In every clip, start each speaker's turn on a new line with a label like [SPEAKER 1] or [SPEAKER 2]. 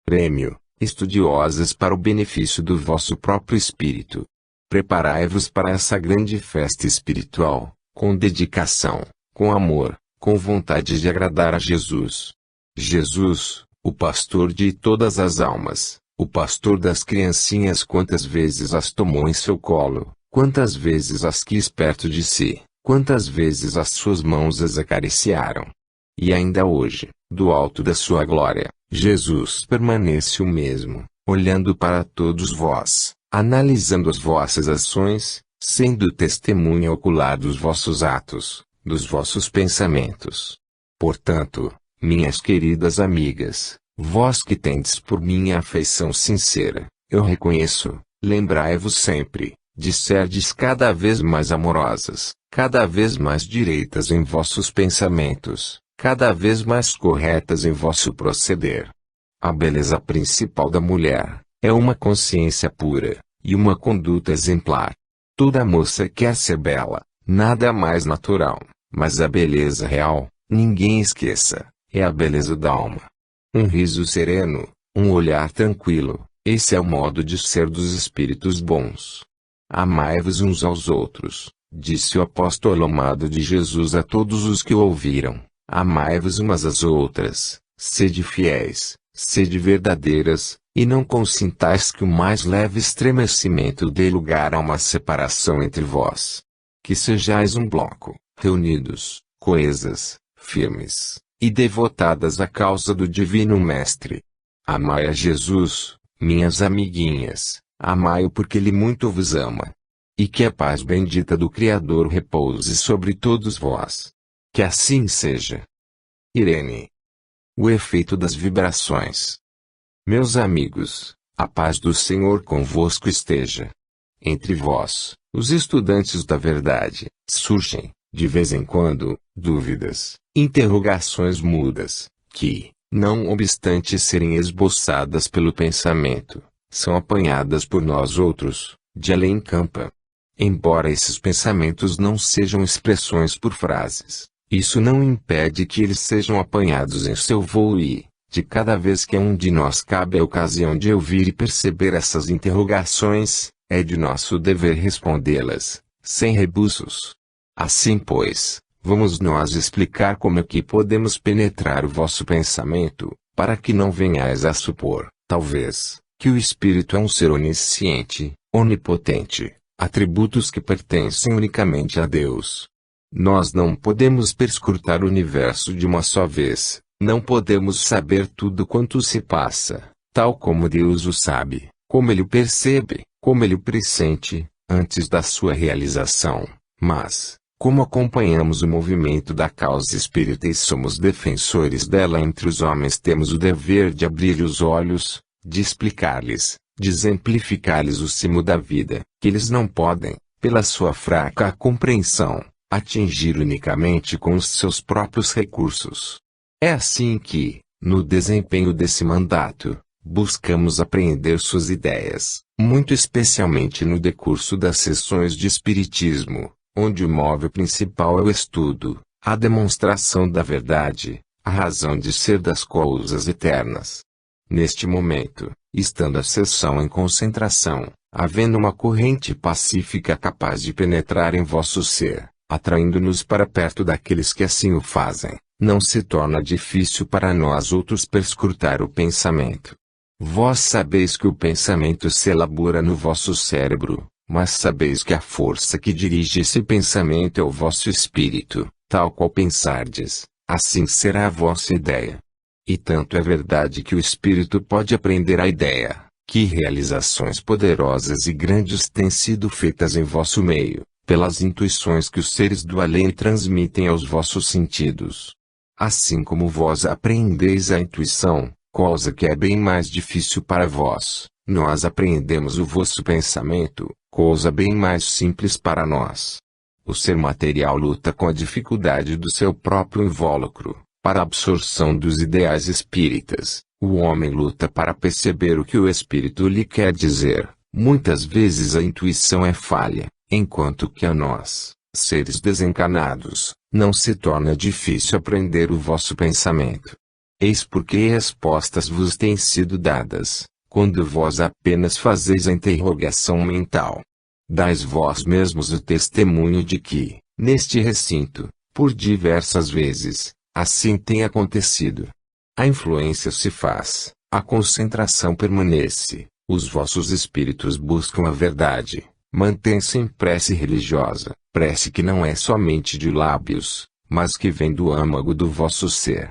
[SPEAKER 1] Prêmio: estudiosas para o benefício do vosso próprio espírito. Preparai-vos para essa grande festa espiritual, com dedicação, com amor, com vontade de agradar a Jesus. Jesus, o pastor de todas as almas, o pastor das criancinhas, quantas vezes as tomou em seu colo, quantas vezes as quis perto de si, quantas vezes as suas mãos as acariciaram. E ainda hoje, do alto da sua glória, Jesus permanece o mesmo, olhando para todos vós, analisando as vossas ações, sendo testemunha ocular dos vossos atos, dos vossos pensamentos. Portanto, minhas queridas amigas, vós que tendes por mim a afeição sincera, eu reconheço, lembrai-vos sempre, de serdes cada vez mais amorosas, cada vez mais direitas em vossos pensamentos, cada vez mais corretas em vosso proceder. A beleza principal da mulher é uma consciência pura e uma conduta exemplar. Toda moça quer ser bela, nada mais natural, mas a beleza real, ninguém esqueça, é a beleza da alma. Um riso sereno, um olhar tranquilo, esse é o modo de ser dos espíritos bons. Amai-vos uns aos outros, disse o apóstolo amado de Jesus a todos os que o ouviram. Amai-vos umas às outras, sede fiéis, sede verdadeiras, e não consintais que o mais leve estremecimento dê lugar a uma separação entre vós. Que sejais um bloco, reunidos, coesas, firmes, e devotadas à causa do Divino Mestre. Amai a Jesus, minhas amiguinhas, amai-o porque Ele muito vos ama. E que a paz bendita do Criador repouse sobre todos vós. Que assim seja. Irene. O efeito das vibrações. Meus amigos, a paz do Senhor convosco esteja. Entre vós, os estudantes da verdade, surgem, de vez em quando, dúvidas, interrogações mudas, que, não obstante serem esboçadas pelo pensamento, são apanhadas por nós outros, de além campa. Embora esses pensamentos não sejam expressões por frases, isso não impede que eles sejam apanhados em seu voo e, de cada vez que a um de nós cabe a ocasião de ouvir e perceber essas interrogações, é de nosso dever respondê-las, sem rebuços. Assim pois, vamos nós explicar como é que podemos penetrar o vosso pensamento, para que não venhais a supor, talvez, que o espírito é um ser onisciente, onipotente, atributos que pertencem unicamente a Deus. Nós não podemos perscrutar o universo de uma só vez, não podemos saber tudo quanto se passa, tal como Deus o sabe, como Ele o percebe, como Ele o pressente, antes da sua realização, mas, como acompanhamos o movimento da causa espírita e somos defensores dela entre os homens, temos o dever de abrir os olhos, de explicar-lhes, de exemplificar-lhes o cimo da vida, que eles não podem, pela sua fraca compreensão, atingir unicamente com os seus próprios recursos. É assim que, no desempenho desse mandato, buscamos apreender suas ideias, muito especialmente no decurso das sessões de espiritismo, onde o móvel principal é o estudo, a demonstração da verdade, a razão de ser das coisas eternas. Neste momento, estando a sessão em concentração, havendo uma corrente pacífica capaz de penetrar em vosso ser, atraindo-nos para perto daqueles que assim o fazem, não se torna difícil para nós outros perscrutar o pensamento. Vós sabeis que o pensamento se elabora no vosso cérebro, mas sabeis que a força que dirige esse pensamento é o vosso espírito, tal qual pensardes, assim será a vossa ideia. E tanto é verdade que o espírito pode aprender a ideia, que realizações poderosas e grandes têm sido feitas em vosso meio, pelas intuições que os seres do além transmitem aos vossos sentidos. Assim como vós apreendeis a intuição, coisa que é bem mais difícil para vós, nós apreendemos o vosso pensamento, coisa bem mais simples para nós. O ser material luta com a dificuldade do seu próprio invólucro, para a absorção dos ideais espíritas. O homem luta para perceber o que o espírito lhe quer dizer. Muitas vezes a intuição é falha, enquanto que a nós, seres desencarnados, não se torna difícil aprender o vosso pensamento. Eis porque respostas vos têm sido dadas, quando vós apenas fazeis a interrogação mental. Dais vós mesmos o testemunho de que, neste recinto, por diversas vezes, assim tem acontecido. A influência se faz, a concentração permanece, os vossos espíritos buscam a verdade, mantêm-se em prece religiosa, prece que não é somente de lábios, mas que vem do âmago do vosso ser.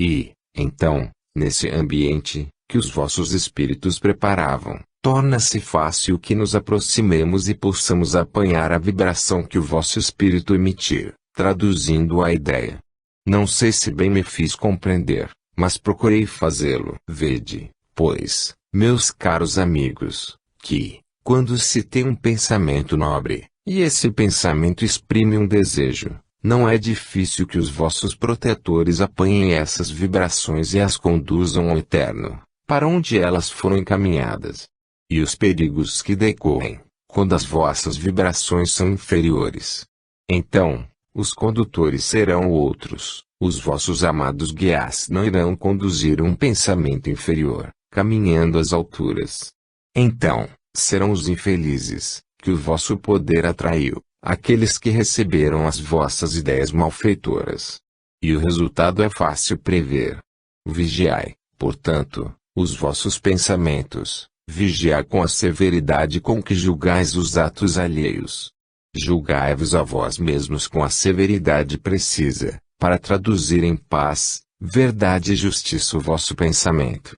[SPEAKER 1] E, então, nesse ambiente, que os vossos espíritos preparavam, torna-se fácil que nos aproximemos e possamos apanhar a vibração que o vosso espírito emitir, traduzindo a ideia. Não sei se bem me fiz compreender, mas procurei fazê-lo. Vede, pois, meus caros amigos, que, quando se tem um pensamento nobre, e esse pensamento exprime um desejo, não é difícil que os vossos protetores apanhem essas vibrações e as conduzam ao eterno, para onde elas foram encaminhadas. E os perigos que decorrem, quando as vossas vibrações são inferiores. Então, os condutores serão outros, os vossos amados guias não irão conduzir um pensamento inferior, caminhando às alturas. Então, serão os infelizes, que o vosso poder atraiu, aqueles que receberam as vossas ideias malfeitoras. E o resultado é fácil prever. Vigiai, portanto, os vossos pensamentos, vigiai com a severidade com que julgais os atos alheios. Julgai-vos a vós mesmos com a severidade precisa, para traduzir em paz, verdade e justiça o vosso pensamento.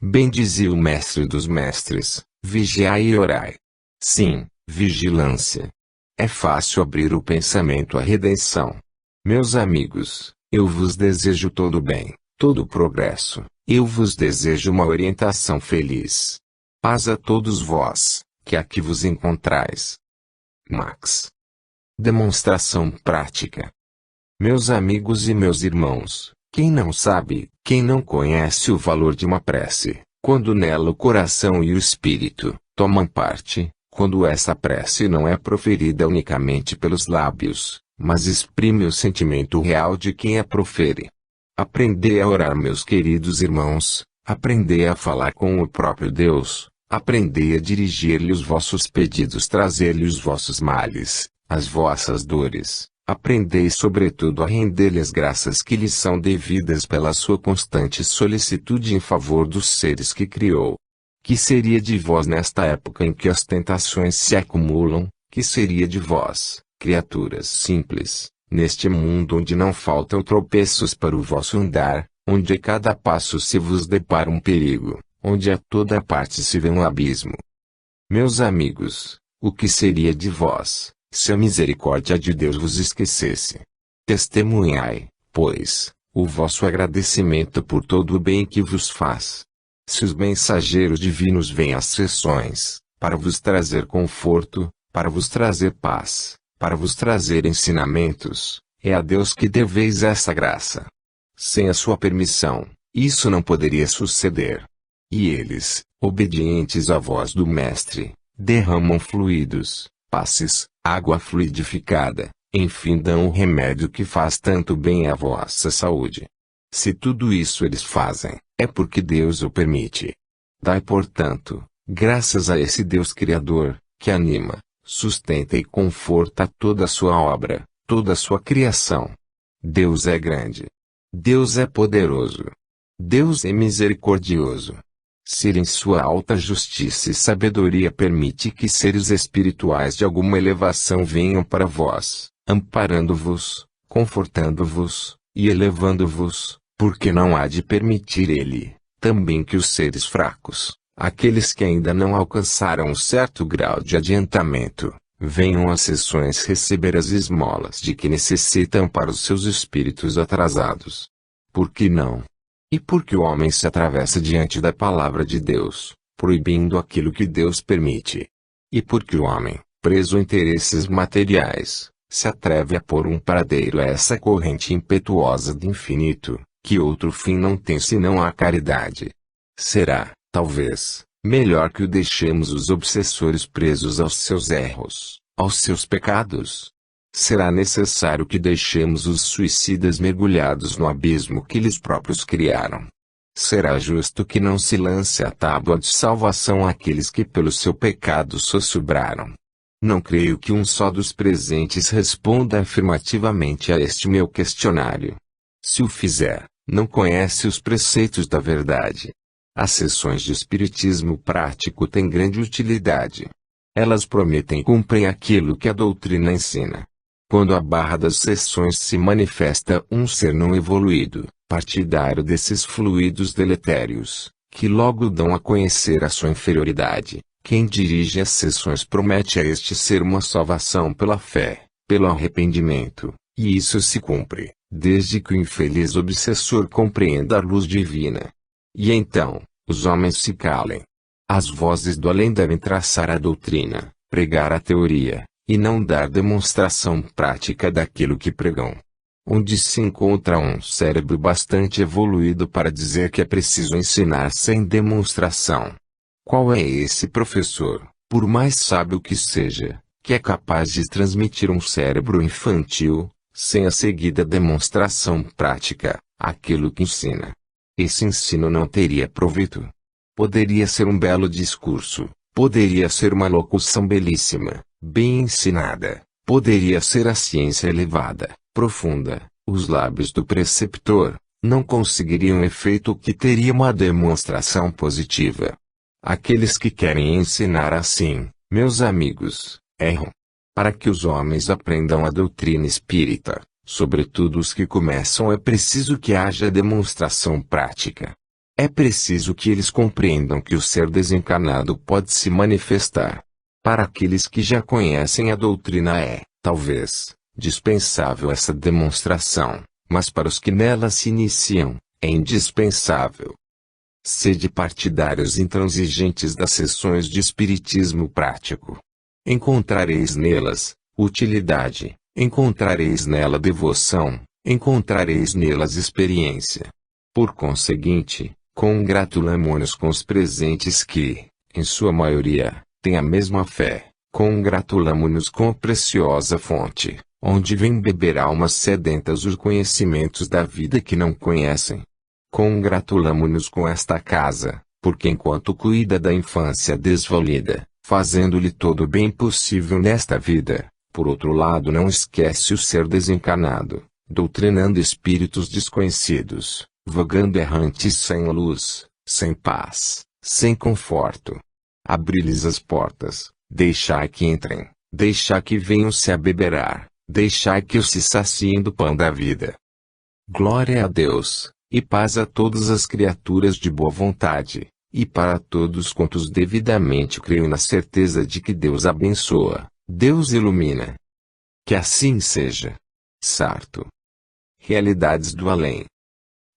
[SPEAKER 1] Bem dizia o mestre dos mestres, vigiai e orai. Sim, vigilância. É fácil abrir o pensamento à redenção. Meus amigos, eu vos desejo todo o bem, todo o progresso, eu vos desejo uma orientação feliz. Paz a todos vós, que aqui vos encontrais. Max. Demonstração prática. Meus amigos e meus irmãos, quem não sabe, quem não conhece o valor de uma prece, quando nela o coração e o espírito tomam parte, quando essa prece não é proferida unicamente pelos lábios, mas exprime o sentimento real de quem a profere. Aprendei a orar, meus queridos irmãos, aprendei a falar com o próprio Deus, aprendei a dirigir-lhe os vossos pedidos, trazer-lhe os vossos males, as vossas dores, aprendei sobretudo a render-lhe as graças que lhes são devidas pela sua constante solicitude em favor dos seres que criou. Que seria de vós nesta época em que as tentações se acumulam? Que seria de vós, criaturas simples, neste mundo onde não faltam tropeços para o vosso andar, onde a cada passo se vos depara um perigo, onde a toda parte se vê um abismo? Meus amigos, o que seria de vós, se a misericórdia de Deus vos esquecesse? Testemunhai, pois, o vosso agradecimento por todo o bem que vos faz. Se os mensageiros divinos vêm às sessões, para vos trazer conforto, para vos trazer paz, para vos trazer ensinamentos, é a Deus que deveis essa graça. Sem a sua permissão, isso não poderia suceder. E eles, obedientes à voz do Mestre, derramam fluidos, passes, água fluidificada, enfim dão o remédio que faz tanto bem à vossa saúde. Se tudo isso eles fazem, é porque Deus o permite. Dai, portanto, graças a esse Deus Criador, que anima, sustenta e conforta toda a sua obra, toda a sua criação. Deus é grande. Deus é poderoso. Deus é misericordioso. Se em sua alta justiça e sabedoria permite que seres espirituais de alguma elevação venham para vós, amparando-vos, confortando-vos, e elevando-vos, porque não há de permitir Ele, também que os seres fracos, aqueles que ainda não alcançaram um certo grau de adiantamento, venham às sessões receber as esmolas de que necessitam para os seus espíritos atrasados? Por que não? E porque o homem se atravessa diante da palavra de Deus, proibindo aquilo que Deus permite? E porque o homem, preso a interesses materiais, se atreve a pôr um paradeiro a essa corrente impetuosa do infinito, que outro fim não tem senão a caridade? Será, talvez, melhor que o deixemos os obsessores presos aos seus erros, aos seus pecados? Será necessário que deixemos os suicidas mergulhados no abismo que eles próprios criaram? Será justo que não se lance a tábua de salvação àqueles que pelo seu pecado sussurraram. Não creio que um só dos presentes responda afirmativamente a este meu questionário. Se o fizer, não conhece os preceitos da verdade. As sessões de espiritismo prático têm grande utilidade. Elas prometem e cumprem aquilo que a doutrina ensina. Quando a barra das sessões se manifesta um ser não evoluído, partidário desses fluidos deletérios, que logo dão a conhecer a sua inferioridade, quem dirige as sessões promete a este ser uma salvação pela fé, pelo arrependimento, e isso se cumpre, desde que o infeliz obsessor compreenda a luz divina. E então, os homens se calem. As vozes do além devem traçar a doutrina, pregar a teoria, e não dar demonstração prática daquilo que pregam. Onde se encontra um cérebro bastante evoluído para dizer que é preciso ensinar sem demonstração? Qual é esse professor, por mais sábio que seja, que é capaz de transmitir um cérebro infantil, sem a seguida demonstração prática, aquilo que ensina? Esse ensino não teria proveito. Poderia ser um belo discurso, poderia ser uma locução belíssima, bem ensinada, poderia ser a ciência elevada, profunda, os lábios do preceptor, não conseguiriam efeito que teria uma demonstração positiva. Aqueles que querem ensinar assim, meus amigos, erram. Para que os homens aprendam a doutrina espírita, sobretudo os que começam, é preciso que haja demonstração prática. É preciso que eles compreendam que o ser desencarnado pode se manifestar. Para aqueles que já conhecem a doutrina é, talvez, dispensável essa demonstração, mas para os que nela se iniciam, é indispensável. Sede partidários intransigentes das sessões de espiritismo prático. Encontrareis nelas utilidade, encontrareis nela devoção, encontrareis nelas experiência. Por conseguinte, congratulamo-nos com os presentes que, em sua maioria, têm a mesma fé. Congratulamo-nos com a preciosa fonte, onde vem beber almas sedentas os conhecimentos da vida que não conhecem. Congratulamo-nos com esta casa, porque enquanto cuida da infância desvalida, fazendo-lhe todo o bem possível nesta vida, por outro lado não esquece o ser desencarnado, doutrinando espíritos desconhecidos, vagando errantes sem luz, sem paz, sem conforto. Abri-lhes as portas, deixai que entrem, deixai que venham se abeberar, deixai que os se saciem do pão da vida. Glória a Deus, e paz a todas as criaturas de boa vontade, e para todos quantos devidamente creem na certeza de que Deus abençoa, Deus ilumina. Que assim seja. Sarto. Realidades do além.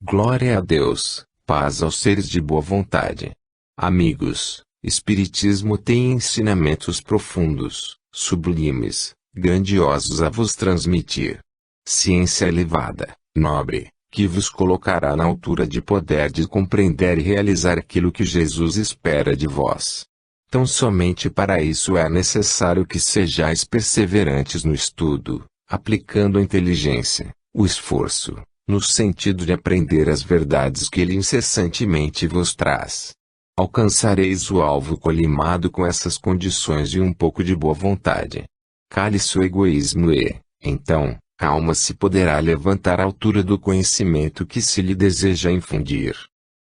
[SPEAKER 1] Glória a Deus, paz aos seres de boa vontade. Amigos, Espiritismo tem ensinamentos profundos, sublimes, grandiosos a vos transmitir. Ciência elevada, nobre, que vos colocará na altura de poder de compreender e realizar aquilo que Jesus espera de vós. Tão somente para isso é necessário que sejais perseverantes no estudo, aplicando a inteligência, o esforço, no sentido de aprender as verdades que Ele incessantemente vos traz. Alcançareis o alvo colimado com essas condições e um pouco de boa vontade. Cale-se o egoísmo e, então, a alma se poderá levantar à altura do conhecimento que se lhe deseja infundir.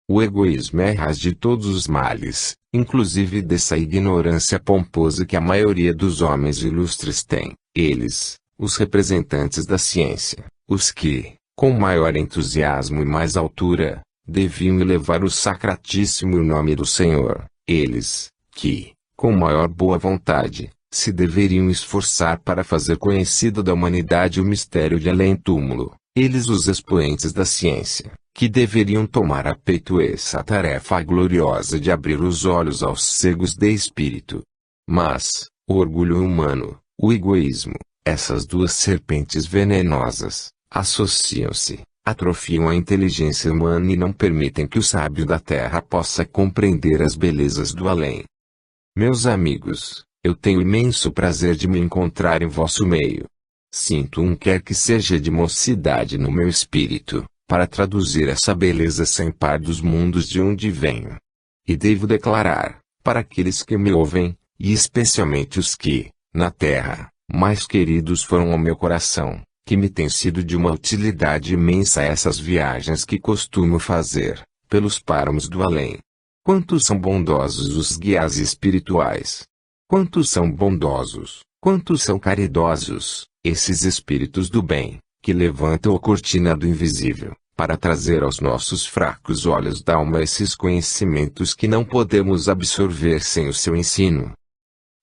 [SPEAKER 1] O egoísmo é a raiz de todos os males, inclusive dessa ignorância pomposa que a maioria dos homens ilustres tem. Eles, os representantes da ciência, os que, com maior entusiasmo e mais altura, deviam elevar o sacratíssimo nome do Senhor. Eles, que, com maior boa vontade, se deveriam esforçar para fazer conhecido da humanidade o mistério de além-túmulo. Eles, os expoentes da ciência, que deveriam tomar a peito essa tarefa gloriosa de abrir os olhos aos cegos de espírito. Mas, o orgulho humano, o egoísmo, essas duas serpentes venenosas, associam-se, atrofiam a inteligência humana e não permitem que o sábio da terra possa compreender as belezas do além. Meus amigos, eu tenho imenso prazer de me encontrar em vosso meio. Sinto quer que seja de mocidade no meu espírito, para traduzir essa beleza sem par dos mundos de onde venho. E devo declarar, para aqueles que me ouvem, e especialmente os que, na terra, mais queridos foram ao meu coração, que me tem sido de uma utilidade imensa essas viagens que costumo fazer, pelos páramos do além. Quantos são bondosos os guias espirituais! Quantos são bondosos, quantos são caridosos, esses espíritos do bem, que levantam a cortina do invisível, para trazer aos nossos fracos olhos da alma esses conhecimentos que não podemos absorver sem o seu ensino.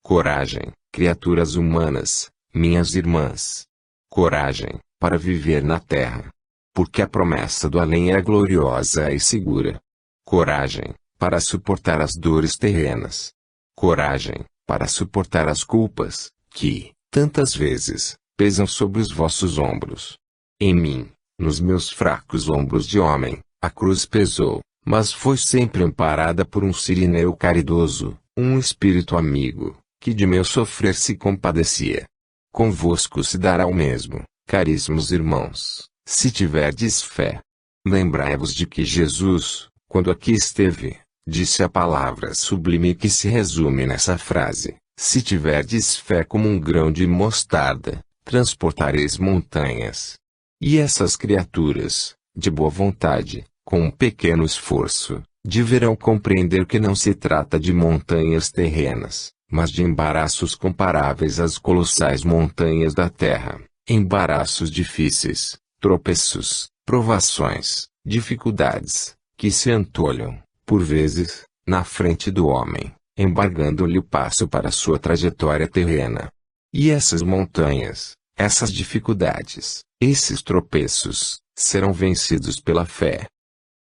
[SPEAKER 1] Coragem, criaturas humanas, minhas irmãs. Coragem, para viver na terra. Porque a promessa do além é gloriosa e segura. Coragem, para suportar as dores terrenas. Coragem, para suportar as culpas, que, tantas vezes, pesam sobre os vossos ombros. Em mim, nos meus fracos ombros de homem, a cruz pesou, mas foi sempre amparada por um Cirineu caridoso, um espírito amigo, que de meu sofrer se compadecia. Convosco se dará o mesmo, caríssimos irmãos, se tiverdes fé. Lembrai-vos de que Jesus, quando aqui esteve, disse a palavra sublime que se resume nessa frase: se tiverdes fé como um grão de mostarda, transportareis montanhas. E essas criaturas, de boa vontade, com um pequeno esforço, deverão compreender que não se trata de montanhas terrenas, mas de embaraços comparáveis às colossais montanhas da terra, embaraços difíceis, tropeços, provações, dificuldades, que se antolham, por vezes, na frente do homem, embargando-lhe o passo para sua trajetória terrena. E essas montanhas, essas dificuldades, esses tropeços, serão vencidos pela fé.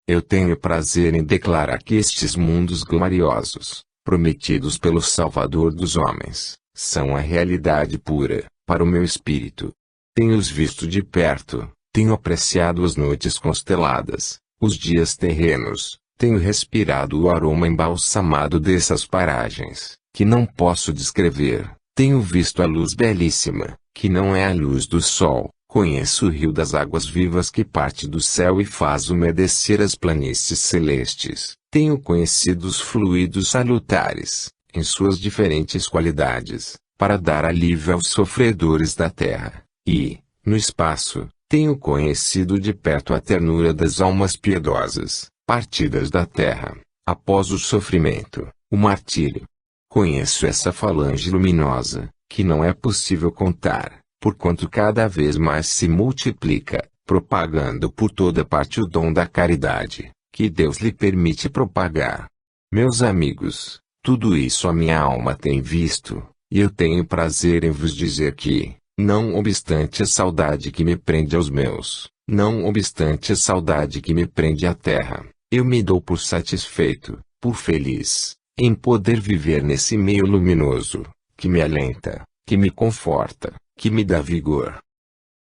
[SPEAKER 1] Eu tenho prazer em declarar que estes mundos gloriosos, prometidos pelo Salvador dos homens, são a realidade pura, para o meu espírito. Tenho-os visto de perto, tenho apreciado as noites consteladas, os dias terrenos, tenho respirado o aroma embalsamado dessas paragens, que não posso descrever, tenho visto a luz belíssima, que não é a luz do sol, conheço o rio das águas vivas que parte do céu e faz umedecer as planícies celestes, tenho conhecido os fluidos salutares, em suas diferentes qualidades, para dar alívio aos sofredores da terra, e, no espaço, tenho conhecido de perto a ternura das almas piedosas, partidas da terra, após o sofrimento, o martírio. Conheço essa falange luminosa, que não é possível contar, porquanto cada vez mais se multiplica, propagando por toda parte o dom da caridade, que Deus lhe permite propagar. Meus amigos, tudo isso a minha alma tem visto, e eu tenho prazer em vos dizer que, não obstante a saudade que me prende aos meus, não obstante a saudade que me prende à terra, eu me dou por satisfeito, por feliz, em poder viver nesse meio luminoso, que me alenta, que me conforta, que me dá vigor.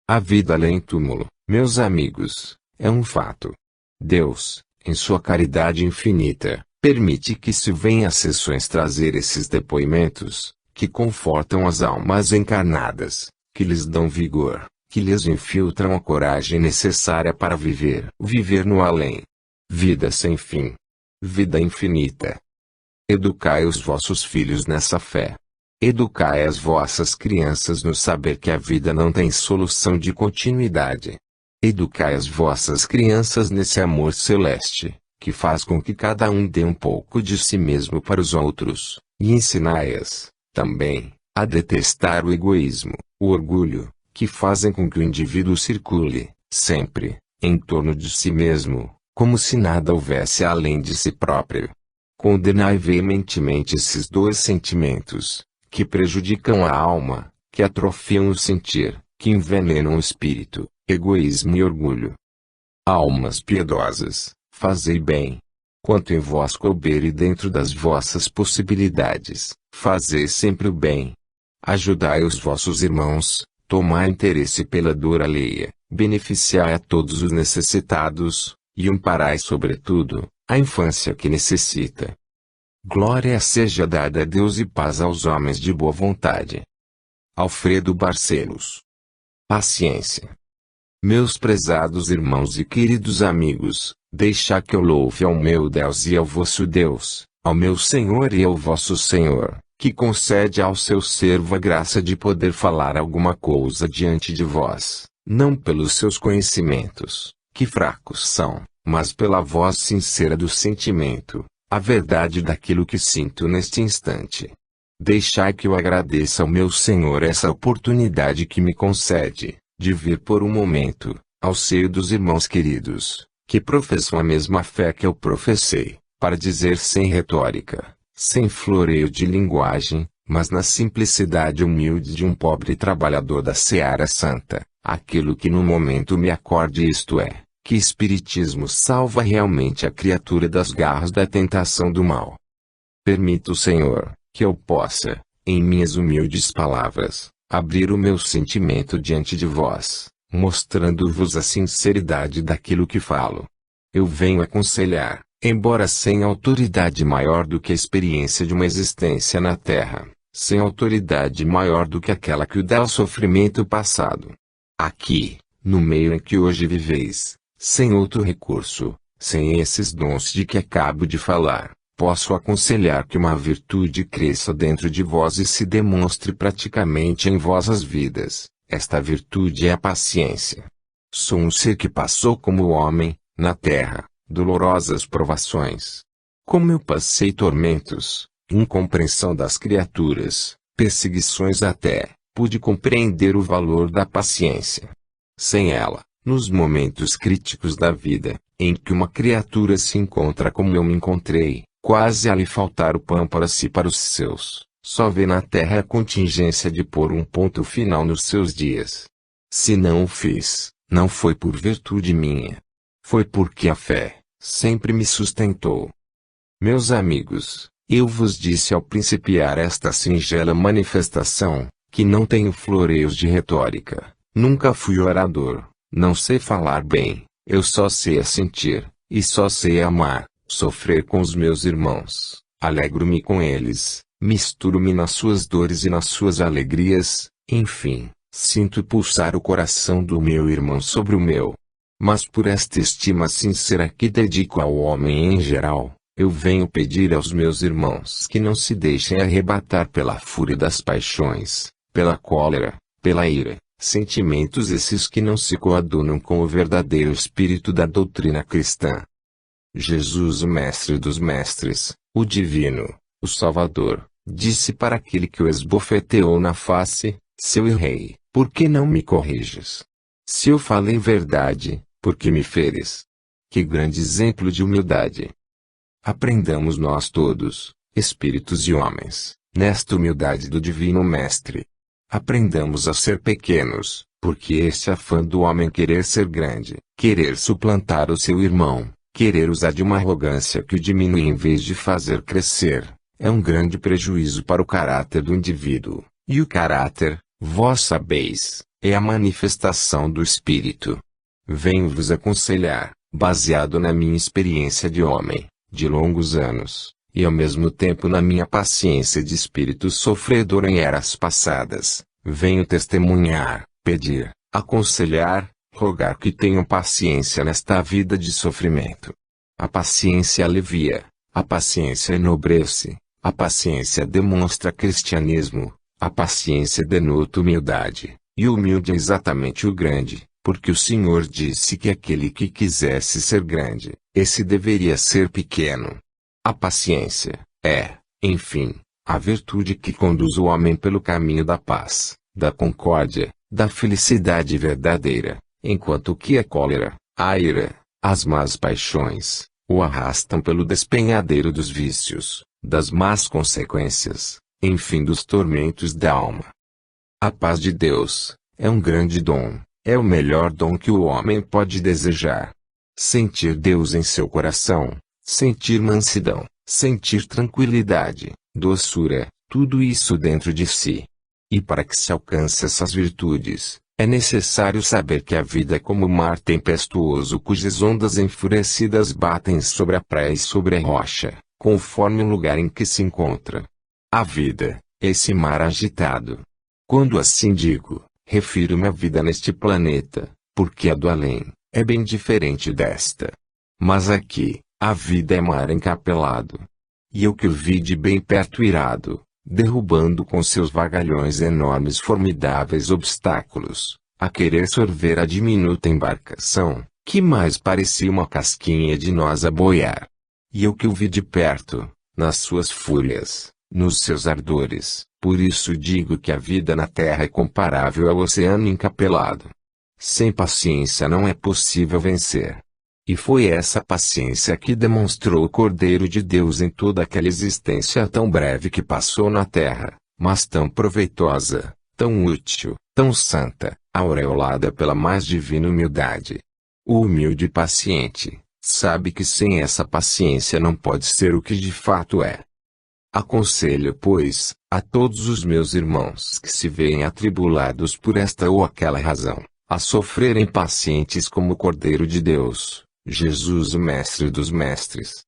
[SPEAKER 1] A vida além túmulo, meus amigos, é um fato. Deus, em sua caridade infinita, permite que se venha às sessões trazer esses depoimentos, que confortam as almas encarnadas, que lhes dão vigor, que lhes infiltram a coragem necessária para viver. Viver no além. Vida sem fim. Vida infinita. Educai os vossos filhos nessa fé. Educai as vossas crianças no saber que a vida não tem solução de continuidade. Educai as vossas crianças nesse amor celeste, que faz com que cada um dê um pouco de si mesmo para os outros, e ensinai-as, também, a detestar o egoísmo, o orgulho, que fazem com que o indivíduo circule, sempre, em torno de si mesmo, como se nada houvesse além de si próprio. Condenai veementemente esses dois sentimentos, que prejudicam a alma, que atrofiam o sentir, que envenenam o espírito, egoísmo e orgulho. Almas piedosas, fazei bem. Quanto em vós couber e dentro das vossas possibilidades, fazei sempre o bem. Ajudai os vossos irmãos, tomai interesse pela dor alheia, beneficiai a todos os necessitados, e amparai sobretudo, a infância que necessita. Glória seja dada a Deus e paz aos homens de boa vontade. Alfredo Barcelos. Paciência. Meus prezados irmãos e queridos amigos, deixai que eu louve ao meu Deus e ao vosso Deus, ao meu Senhor e ao vosso Senhor, que concede ao seu servo a graça de poder falar alguma coisa diante de vós, não pelos seus conhecimentos, que fracos são, mas pela voz sincera do sentimento, a verdade daquilo que sinto neste instante. Deixai que eu agradeça ao meu Senhor essa oportunidade que me concede, de vir por um momento, ao seio dos irmãos queridos, que professam a mesma fé que eu professei, para dizer sem retórica, sem floreio de linguagem, mas na simplicidade humilde de um pobre trabalhador da seara santa, aquilo que no momento me acorde, isto é, que Espiritismo salva realmente a criatura das garras da tentação do mal. Permita o Senhor, que eu possa, em minhas humildes palavras, abrir o meu sentimento diante de vós, mostrando-vos a sinceridade daquilo que falo. Eu venho aconselhar, embora sem autoridade maior do que a experiência de uma existência na Terra, sem autoridade maior do que aquela que o dá ao sofrimento passado. Aqui, no meio em que hoje viveis, sem outro recurso, sem esses dons de que acabo de falar, posso aconselhar que uma virtude cresça dentro de vós e se demonstre praticamente em vossas vidas. Esta virtude é a paciência. Sou um ser que passou como homem, na terra, dolorosas provações. Como eu passei tormentos, incompreensão das criaturas, perseguições até, pude compreender o valor da paciência. Sem ela, nos momentos críticos da vida, em que uma criatura se encontra como eu me encontrei, quase a lhe faltar o pão para si e para os seus, só vê na terra a contingência de pôr um ponto final nos seus dias. Se não o fiz, não foi por virtude minha. Foi porque a fé sempre me sustentou. Meus amigos, eu vos disse ao principiar esta singela manifestação, que não tenho floreios de retórica, nunca fui orador, não sei falar bem, eu só sei sentir, e só sei amar. Sofrer com os meus irmãos, alegro-me com eles, misturo-me nas suas dores e nas suas alegrias, enfim, sinto pulsar o coração do meu irmão sobre o meu. Mas por esta estima sincera que dedico ao homem em geral, eu venho pedir aos meus irmãos que não se deixem arrebatar pela fúria das paixões, pela cólera, pela ira, sentimentos esses que não se coadunam com o verdadeiro espírito da doutrina cristã. Jesus, o Mestre dos Mestres, o Divino, o Salvador, disse para aquele que o esbofeteou na face: se eu errei, por que não me corriges? Se eu falei verdade, por que me feres? Que grande exemplo de humildade! Aprendamos nós todos, espíritos e homens, nesta humildade do Divino Mestre. Aprendamos a ser pequenos, porque este afã do homem querer ser grande, querer suplantar o seu irmão, querer usar de uma arrogância que o diminui em vez de fazer crescer, é um grande prejuízo para o caráter do indivíduo, e o caráter, vós sabeis, é a manifestação do Espírito. Venho-vos aconselhar, baseado na minha experiência de homem, de longos anos, e ao mesmo tempo na minha paciência de espírito sofredor em eras passadas, venho testemunhar, pedir, aconselhar, rogar que tenham paciência nesta vida de sofrimento. A paciência alivia, a paciência enobrece, a paciência demonstra cristianismo, a paciência denota humildade, e o humilde é exatamente o grande, porque o Senhor disse que aquele que quisesse ser grande, esse deveria ser pequeno. A paciência é, enfim, a virtude que conduz o homem pelo caminho da paz, da concórdia, da felicidade verdadeira. Enquanto que a cólera, a ira, as más paixões, o arrastam pelo despenhadeiro dos vícios, das más consequências, enfim dos tormentos da alma. A paz de Deus é um grande dom, é o melhor dom que o homem pode desejar. Sentir Deus em seu coração, sentir mansidão, sentir tranquilidade, doçura, tudo isso dentro de si. E para que se alcance essas virtudes, é necessário saber que a vida é como um mar tempestuoso cujas ondas enfurecidas batem sobre a praia e sobre a rocha, conforme o lugar em que se encontra. A vida, esse mar agitado. Quando assim digo, refiro-me à vida neste planeta, porque a do além é bem diferente desta. Mas aqui, a vida é mar encapelado. E eu que o vi de bem perto irado, derrubando com seus vagalhões enormes formidáveis obstáculos, a querer sorver a diminuta embarcação, que mais parecia uma casquinha de noz a boiar. E eu que o vi de perto, nas suas fúrias, nos seus ardores, por isso digo que a vida na terra é comparável ao oceano encapelado. Sem paciência não é possível vencer. E foi essa paciência que demonstrou o Cordeiro de Deus em toda aquela existência tão breve que passou na terra, mas tão proveitosa, tão útil, tão santa, aureolada pela mais divina humildade. O humilde paciente sabe que sem essa paciência não pode ser o que de fato é. Aconselho, pois, a todos os meus irmãos que se veem atribulados por esta ou aquela razão, a sofrerem pacientes como o Cordeiro de Deus, Jesus o Mestre dos Mestres.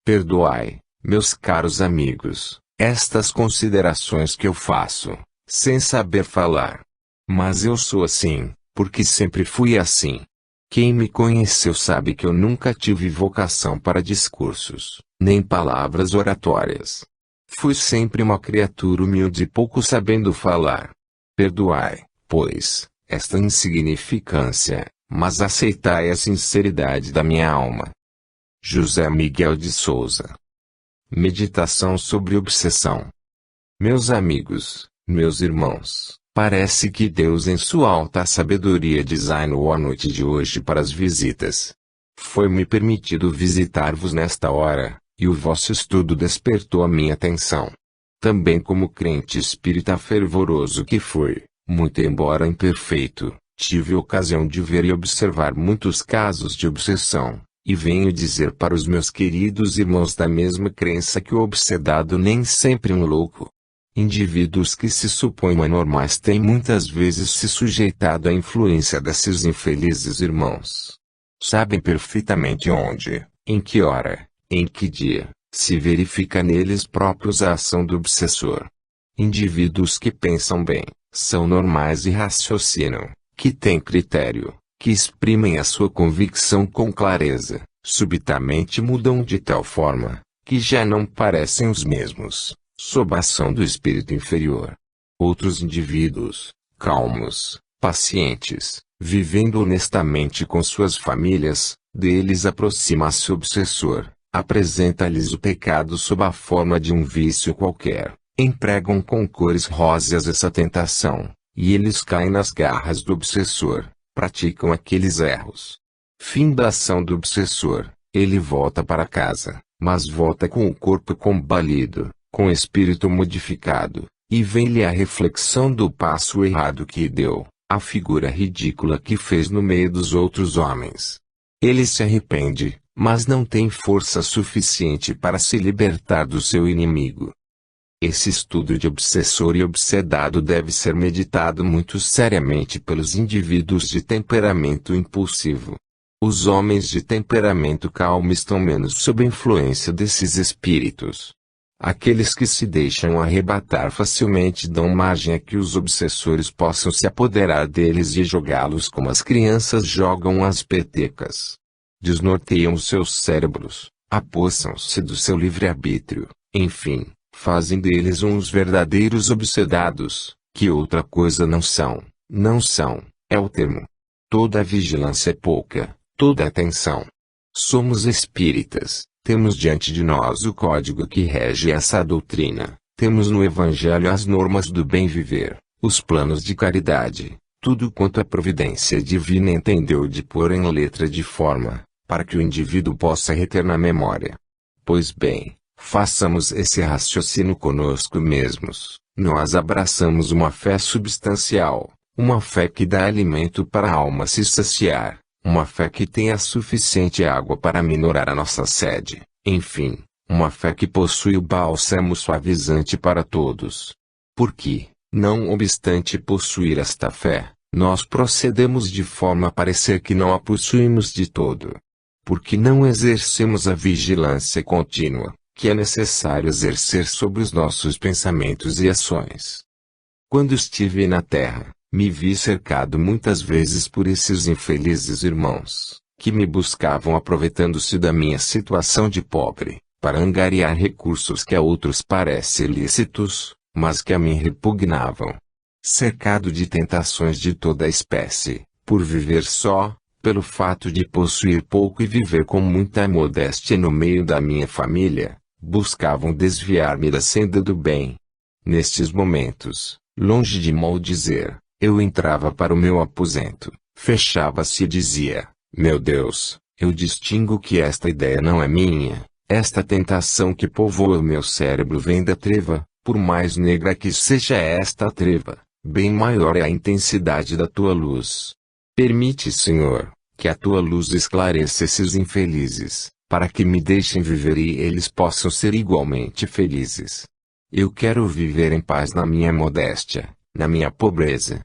[SPEAKER 1] Perdoai, meus caros amigos, estas considerações que eu faço, sem saber falar. Mas eu sou assim, porque sempre fui assim. Quem me conheceu sabe que eu nunca tive vocação para discursos, nem palavras oratórias. Fui sempre uma criatura humilde e pouco sabendo falar. Perdoai, pois, esta insignificância, mas aceitai a sinceridade da minha alma. José Miguel de Souza. Meditação sobre obsessão. Meus amigos, meus irmãos, parece que Deus em sua alta sabedoria designou a noite de hoje para as visitas. Foi-me permitido visitar-vos nesta hora, e o vosso estudo despertou a minha atenção. Também como crente espírita fervoroso que fui, muito embora imperfeito, tive ocasião de ver e observar muitos casos de obsessão, e venho dizer para os meus queridos irmãos da mesma crença que o obsedado nem sempre é um louco. Indivíduos que se supõem anormais têm muitas vezes se sujeitado à influência desses infelizes irmãos. Sabem perfeitamente onde, em que hora, em que dia, se verifica neles próprios a ação do obsessor. Indivíduos que pensam bem, são normais e raciocinam, que têm critério, que exprimem a sua convicção com clareza, subitamente mudam de tal forma, que já não parecem os mesmos, sob a ação do espírito inferior. Outros indivíduos, calmos, pacientes, vivendo honestamente com suas famílias, deles aproxima-se o obsessor, apresenta-lhes o pecado sob a forma de um vício qualquer, empregam com cores róseas essa tentação, e eles caem nas garras do obsessor, praticam aqueles erros. Fim da ação do obsessor, ele volta para casa, mas volta com o corpo combalido, com o espírito modificado, e vem-lhe a reflexão do passo errado que deu, a figura ridícula que fez no meio dos outros homens. Ele se arrepende, mas não tem força suficiente para se libertar do seu inimigo. Esse estudo de obsessor e obsedado deve ser meditado muito seriamente pelos indivíduos de temperamento impulsivo. Os homens de temperamento calmo estão menos sob a influência desses espíritos. Aqueles que se deixam arrebatar facilmente dão margem a que os obsessores possam se apoderar deles e jogá-los como as crianças jogam as petecas. Desnorteiam os seus cérebros, apossam-se do seu livre-arbítrio, enfim, fazem deles uns verdadeiros obsedados, que outra coisa não são, é o termo. Toda a vigilância é pouca, toda a atenção. Somos espíritas, temos diante de nós o código que rege essa doutrina, temos no Evangelho as normas do bem viver, os planos de caridade, tudo quanto a providência divina entendeu de pôr em letra de forma, para que o indivíduo possa reter na memória. Pois bem, façamos esse raciocínio conosco mesmos. Nós abraçamos uma fé substancial, uma fé que dá alimento para a alma se saciar, uma fé que tenha suficiente água para minorar a nossa sede, enfim, uma fé que possui o bálsamo suavizante para todos. Porque, não obstante possuir esta fé, nós procedemos de forma a parecer que não a possuímos de todo. Porque não exercemos a vigilância contínua, que é necessário exercer sobre os nossos pensamentos e ações. Quando estive na terra, Me vi cercado muitas vezes por esses infelizes irmãos, que me buscavam aproveitando-se da minha situação de pobre, para angariar recursos que a outros parecem lícitos, mas que a mim repugnavam. Cercado de tentações de toda a espécie, por viver só, pelo fato de possuir pouco e viver com muita modéstia no meio da minha família, buscavam desviar-me da senda do bem. Nestes momentos, longe de maldizer, eu entrava para o meu aposento, fechava-se e dizia: meu Deus, eu distingo que esta ideia não é minha, esta tentação que povoa o meu cérebro vem da treva, por mais negra que seja esta treva, bem maior é a intensidade da tua luz. Permite, Senhor, que a tua luz esclareça esses infelizes, para que me deixem viver e eles possam ser igualmente felizes. Eu quero viver em paz na minha modéstia, na minha pobreza.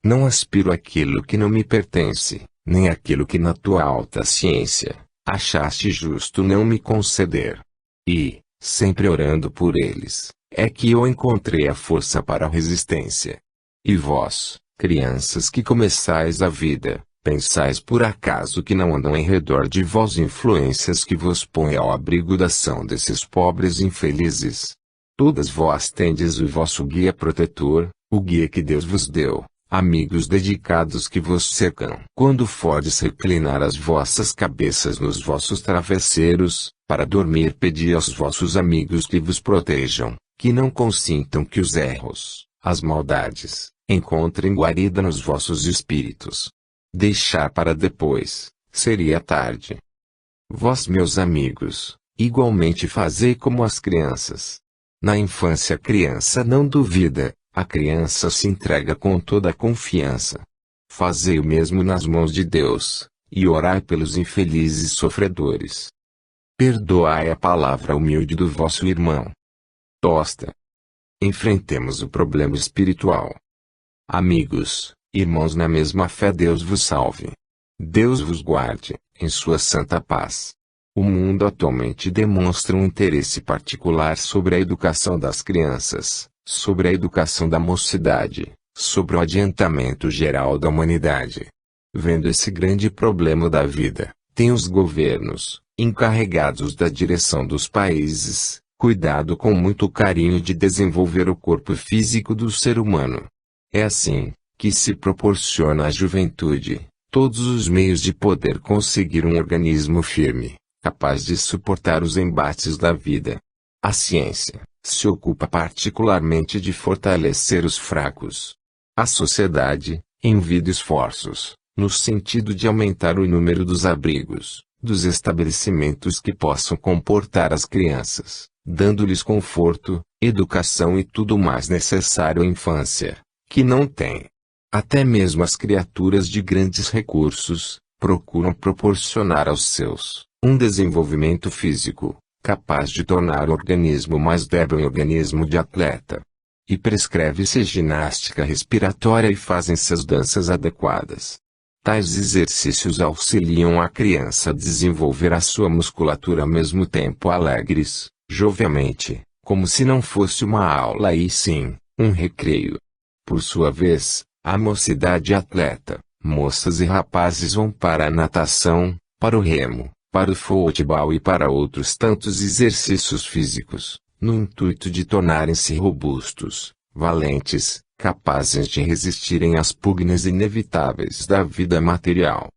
[SPEAKER 1] Não aspiro aquilo que não me pertence, nem aquilo que na tua alta ciência, achaste justo não me conceder. E, sempre orando por eles, é que eu encontrei a força para a resistência. E vós, crianças que começais a vida, pensais por acaso que não andam em redor de vós influências que vos põem ao abrigo da ação desses pobres infelizes? Todas vós tendes o vosso guia protetor, o guia que Deus vos deu, amigos dedicados que vos cercam. Quando fordes reclinar as vossas cabeças nos vossos travesseiros, para dormir pedi aos vossos amigos que vos protejam, que não consintam que os erros, as maldades, encontrem guarida nos vossos espíritos. Deixar para depois, seria tarde. Vós, meus amigos, igualmente fazei como as crianças. Na infância a criança não duvida, a criança se entrega com toda a confiança. Fazei o mesmo nas mãos de Deus, e orai pelos infelizes sofredores. Perdoai a palavra humilde do vosso irmão. Tosta. Enfrentemos o problema espiritual. Amigos, irmãos na mesma fé, Deus vos salve. Deus vos guarde, em sua santa paz. O mundo atualmente demonstra um interesse particular sobre a educação das crianças, sobre a educação da mocidade, sobre o adiantamento geral da humanidade. Vendo esse grande problema da vida, tem os governos, encarregados da direção dos países, cuidado com muito carinho de desenvolver o corpo físico do ser humano. É assim que se proporciona à juventude todos os meios de poder conseguir um organismo firme, capaz de suportar os embates da vida. A ciência se ocupa particularmente de fortalecer os fracos. A sociedade envia esforços, no sentido de aumentar o número dos abrigos, dos estabelecimentos que possam comportar as crianças, dando-lhes conforto, educação e tudo mais necessário à infância, que não tem. Até mesmo as criaturas de grandes recursos, procuram proporcionar aos seus um desenvolvimento físico, capaz de tornar o organismo mais débil em organismo de atleta. E prescreve-se ginástica respiratória e fazem-se as danças adequadas. Tais exercícios auxiliam a criança a desenvolver a sua musculatura ao mesmo tempo alegres, jovialmente, como se não fosse uma aula e sim, um recreio. Por sua vez, a mocidade atleta, moças e rapazes vão para a natação, para o remo, para o futebol e para outros tantos exercícios físicos, no intuito de tornarem-se robustos, valentes, capazes de resistirem às pugnas inevitáveis da vida material.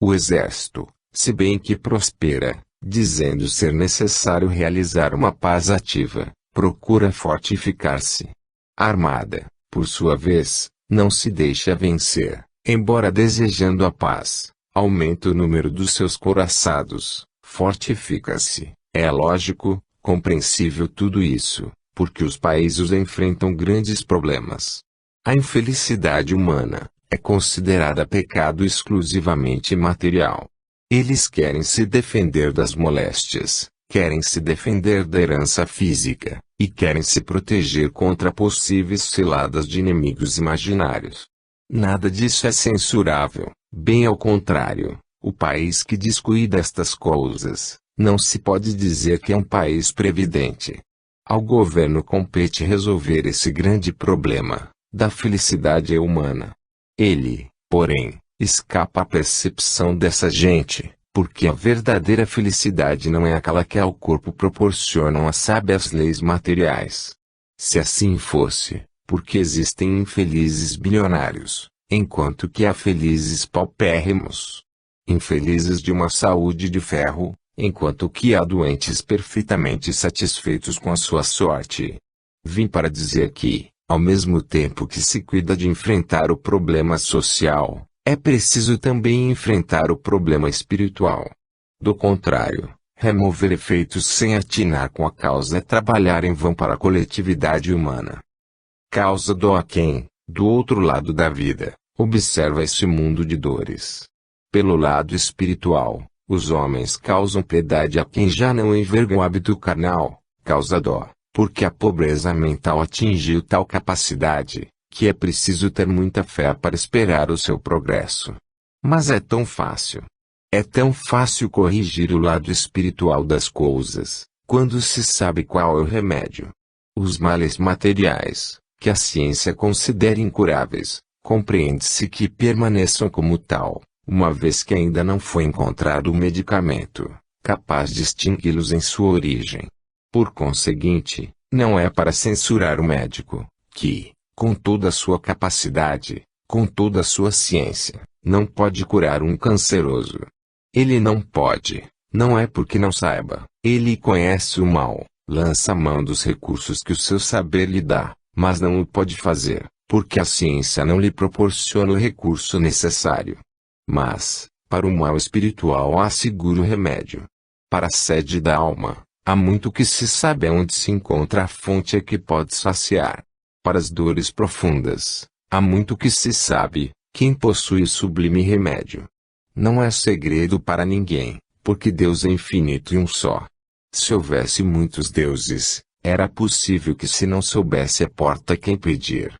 [SPEAKER 1] O exército, se bem que prospera, dizendo ser necessário realizar uma paz ativa, procura fortificar-se. A armada, por sua vez, não se deixa vencer, embora desejando a paz, aumenta o número dos seus couraçados, fortifica-se. É lógico, compreensível tudo isso, porque os países enfrentam grandes problemas. A infelicidade humana é considerada pecado exclusivamente material. Eles querem se defender das moléstias, querem se defender da herança física, e querem se proteger contra possíveis ciladas de inimigos imaginários. Nada disso é censurável, bem ao contrário, o país que descuida estas coisas, não se pode dizer que é um país previdente. Ao governo compete resolver esse grande problema, da felicidade humana, Ele, porém, escapa à percepção dessa gente, porque a verdadeira felicidade não é aquela que ao corpo proporcionam as sábias leis materiais. Se assim fosse, porque existem infelizes bilionários, enquanto que há felizes paupérrimos. Infelizes de uma saúde de ferro, enquanto que há doentes perfeitamente satisfeitos com a sua sorte. Vim para dizer que, ao mesmo tempo que se cuida de enfrentar o problema social, é preciso também enfrentar o problema espiritual. Do contrário, remover efeitos sem atinar com a causa é trabalhar em vão para a coletividade humana. Causa dó a quem, do outro lado da vida, observa esse mundo de dores. Pelo lado espiritual, os homens causam piedade a quem já não enverga o hábito carnal, causa dó, porque a pobreza mental atingiu tal capacidade, que é preciso ter muita fé para esperar o seu progresso. Mas é tão fácil. É tão fácil corrigir o lado espiritual das coisas, quando se sabe qual é o remédio. Os males materiais, que a ciência considera incuráveis, compreende-se que permaneçam como tal, uma vez que ainda não foi encontrado o medicamento capaz de extingui-los em sua origem. Por conseguinte, não é para censurar o médico, que, com toda a sua capacidade, com toda a sua ciência, não pode curar um canceroso. Ele não pode, não é porque não saiba, ele conhece o mal, lança mão dos recursos que o seu saber lhe dá, mas não o pode fazer, porque a ciência não lhe proporciona o recurso necessário. Mas, para o mal espiritual há seguro remédio. Para a sede da alma, há muito que se sabe aonde se encontra a fonte a que pode saciar. Para as dores profundas, há muito que se sabe, quem possui o sublime remédio. Não é segredo para ninguém, porque Deus é infinito e um só. Se houvesse muitos deuses, era possível que se não soubesse a porta quem pedir.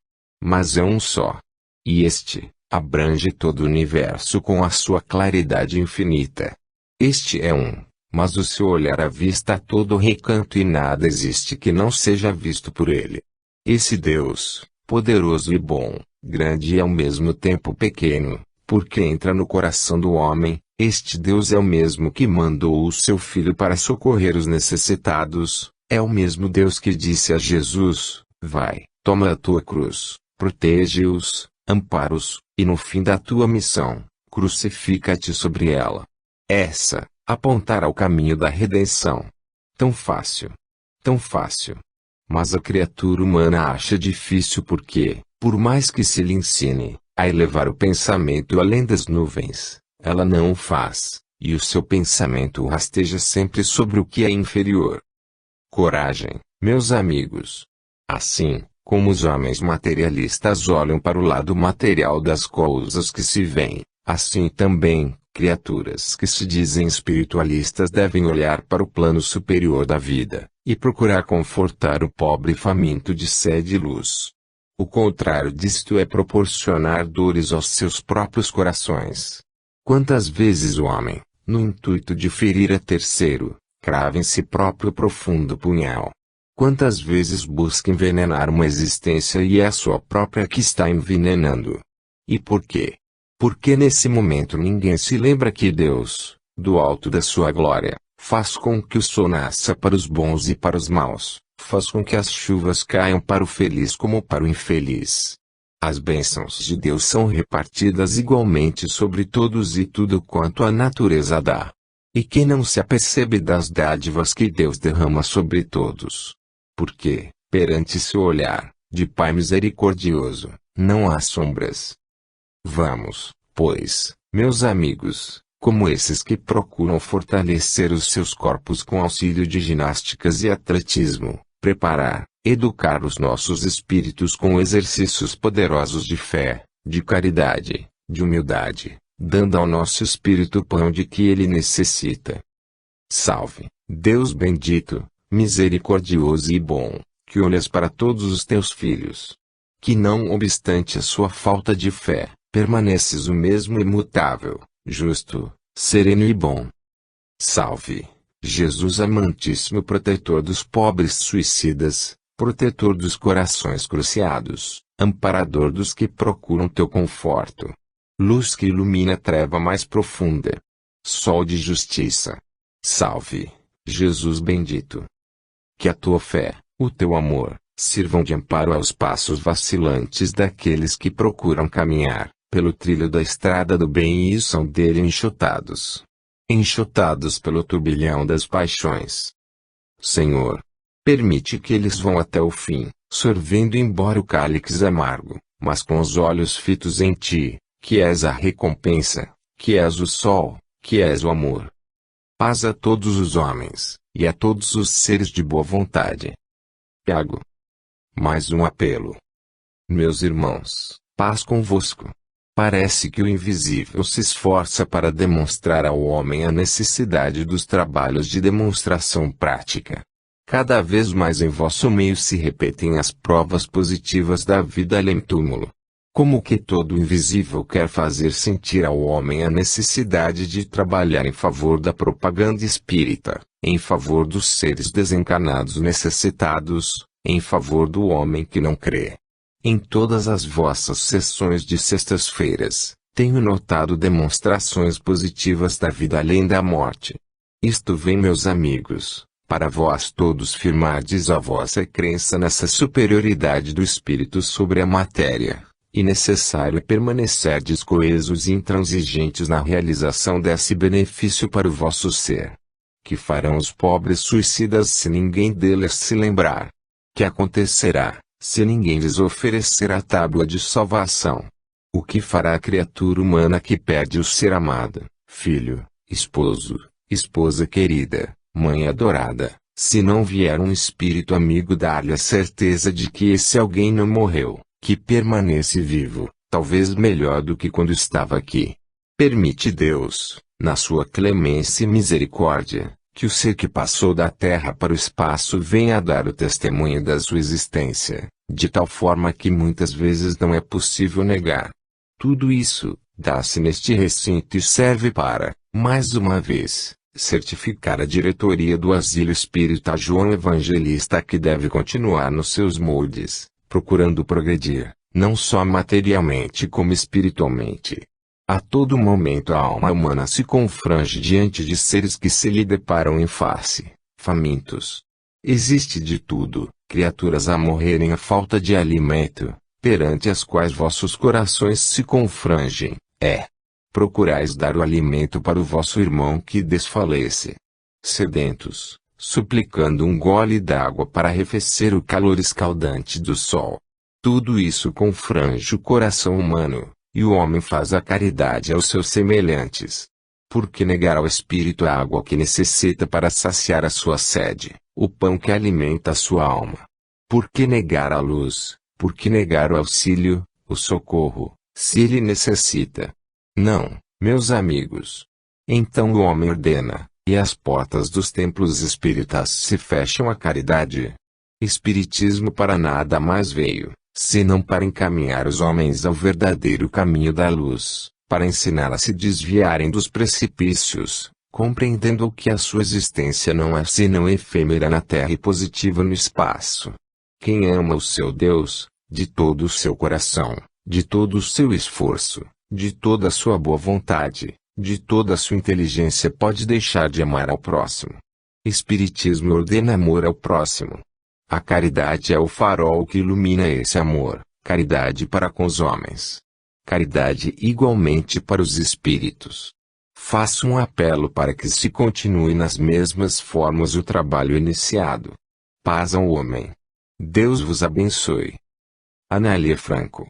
[SPEAKER 1] Mas é um só. E este abrange todo o universo com a sua claridade infinita. Este é um, mas o seu olhar avista a todo recanto e nada existe que não seja visto por ele. Esse Deus, poderoso e bom, grande e ao mesmo tempo pequeno, porque entra no coração do homem, este Deus é o mesmo que mandou o seu Filho para socorrer os necessitados, é o mesmo Deus que disse a Jesus, vai, toma a tua cruz, protege-os, ampara-os, e no fim da tua missão, crucifica-te sobre ela. Essa, apontar ao caminho da redenção. Tão fácil. Tão fácil. Mas a criatura humana acha difícil porque, por mais que se lhe ensine a elevar o pensamento além das nuvens, ela não o faz, e o seu pensamento rasteja sempre sobre o que é inferior. Coragem, meus amigos. Assim, como os homens materialistas olham para o lado material das coisas que se veem, assim também, criaturas que se dizem espiritualistas devem olhar para o plano superior da vida, e procurar confortar o pobre faminto de sede e luz. O contrário disto é proporcionar dores aos seus próprios corações. Quantas vezes o homem, no intuito de ferir a terceiro, crava em si próprio profundo punhal? Quantas vezes busca envenenar uma existência e é a sua própria que está envenenando? E por quê? Porque nesse momento ninguém se lembra que Deus, do alto da sua glória, faz com que o sol nasça para os bons e para os maus, faz com que as chuvas caiam para o feliz como para o infeliz. As bênçãos de Deus são repartidas igualmente sobre todos e tudo quanto a natureza dá. E quem não se apercebe das dádivas que Deus derrama sobre todos? Porque, perante seu olhar, de Pai misericordioso, não há sombras. Vamos, pois, meus amigos, como esses que procuram fortalecer os seus corpos com auxílio de ginásticas e atletismo, preparar, educar os nossos espíritos com exercícios poderosos de fé, de caridade, de humildade, dando ao nosso espírito o pão de que ele necessita. Salve, Deus bendito, misericordioso e bom, que olhas para todos os teus filhos. Que não obstante a sua falta de fé, permaneces o mesmo imutável, justo, sereno e bom. Salve, Jesus amantíssimo protetor dos pobres suicidas, protetor dos corações cruciados, amparador dos que procuram teu conforto, luz que ilumina a treva mais profunda, sol de justiça. Salve, Jesus bendito. Que a tua fé, o teu amor, sirvam de amparo aos passos vacilantes daqueles que procuram caminhar pelo trilho da estrada do bem e são dele enxotados. Enxotados pelo turbilhão das paixões. Senhor, permite que eles vão até o fim, sorvendo embora o cálice amargo, mas com os olhos fitos em ti, que és a recompensa, que és o sol, que és o amor. Paz a todos os homens, e a todos os seres de boa vontade. Tiago. Mais um apelo. Meus irmãos, paz convosco. Parece que o invisível se esforça para demonstrar ao homem a necessidade dos trabalhos de demonstração prática. Cada vez mais em vosso meio se repetem as provas positivas da vida além túmulo. Como que todo invisível quer fazer sentir ao homem a necessidade de trabalhar em favor da propaganda espírita, em favor dos seres desencarnados necessitados, em favor do homem que não crê. Em todas as vossas sessões de sextas-feiras, tenho notado demonstrações positivas da vida além da morte. Isto vem, meus amigos, para vós todos firmardes a vossa crença nessa superioridade do espírito sobre a matéria, e necessário permanecerdes coesos e intransigentes na realização desse benefício para o vosso ser. Que farão os pobres suicidas se ninguém deles se lembrar? Que acontecerá, se ninguém lhes oferecer a tábua de salvação? O que fará a criatura humana que perde o ser amado, filho, esposo, esposa querida, mãe adorada, se não vier um espírito amigo dar-lhe a certeza de que esse alguém não morreu, que permanece vivo, talvez melhor do que quando estava aqui? Permite Deus, na sua clemência e misericórdia, que o ser que passou da terra para o espaço venha a dar o testemunho da sua existência, de tal forma que muitas vezes não é possível negar. Tudo isso, dá-se neste recinto e serve para, mais uma vez, certificar a diretoria do Asilo Espírita João Evangelista que deve continuar nos seus moldes, procurando progredir, não só materialmente como espiritualmente. A todo momento a alma humana se confrange diante de seres que se lhe deparam em face, famintos. Existe de tudo, criaturas a morrerem à falta de alimento, perante as quais vossos corações se confrangem. Procurais dar o alimento para o vosso irmão que desfalece. Sedentos, suplicando um gole d'água para arrefecer o calor escaldante do sol. Tudo isso confrange o coração humano, e o homem faz a caridade aos seus semelhantes. Por que negar ao espírito a água que necessita para saciar a sua sede, o pão que alimenta a sua alma? Por que negar a luz, por que negar o auxílio, o socorro, se ele necessita? Não, meus amigos. Então o homem ordena, e as portas dos templos espíritas se fecham à caridade. Espiritismo para nada mais veio, senão para encaminhar os homens ao verdadeiro caminho da luz, para ensinar a se desviarem dos precipícios, compreendendo que a sua existência não é senão efêmera na terra e positiva no espaço. Quem ama o seu Deus, de todo o seu coração, de todo o seu esforço, de toda a sua boa vontade, de toda a sua inteligência pode deixar de amar ao próximo. Espiritismo ordena amor ao próximo. A caridade é o farol que ilumina esse amor, caridade para com os homens. Caridade igualmente para os espíritos. Faço um apelo para que se continue nas mesmas formas o trabalho iniciado. Paz ao homem. Deus vos abençoe. Anália Franco.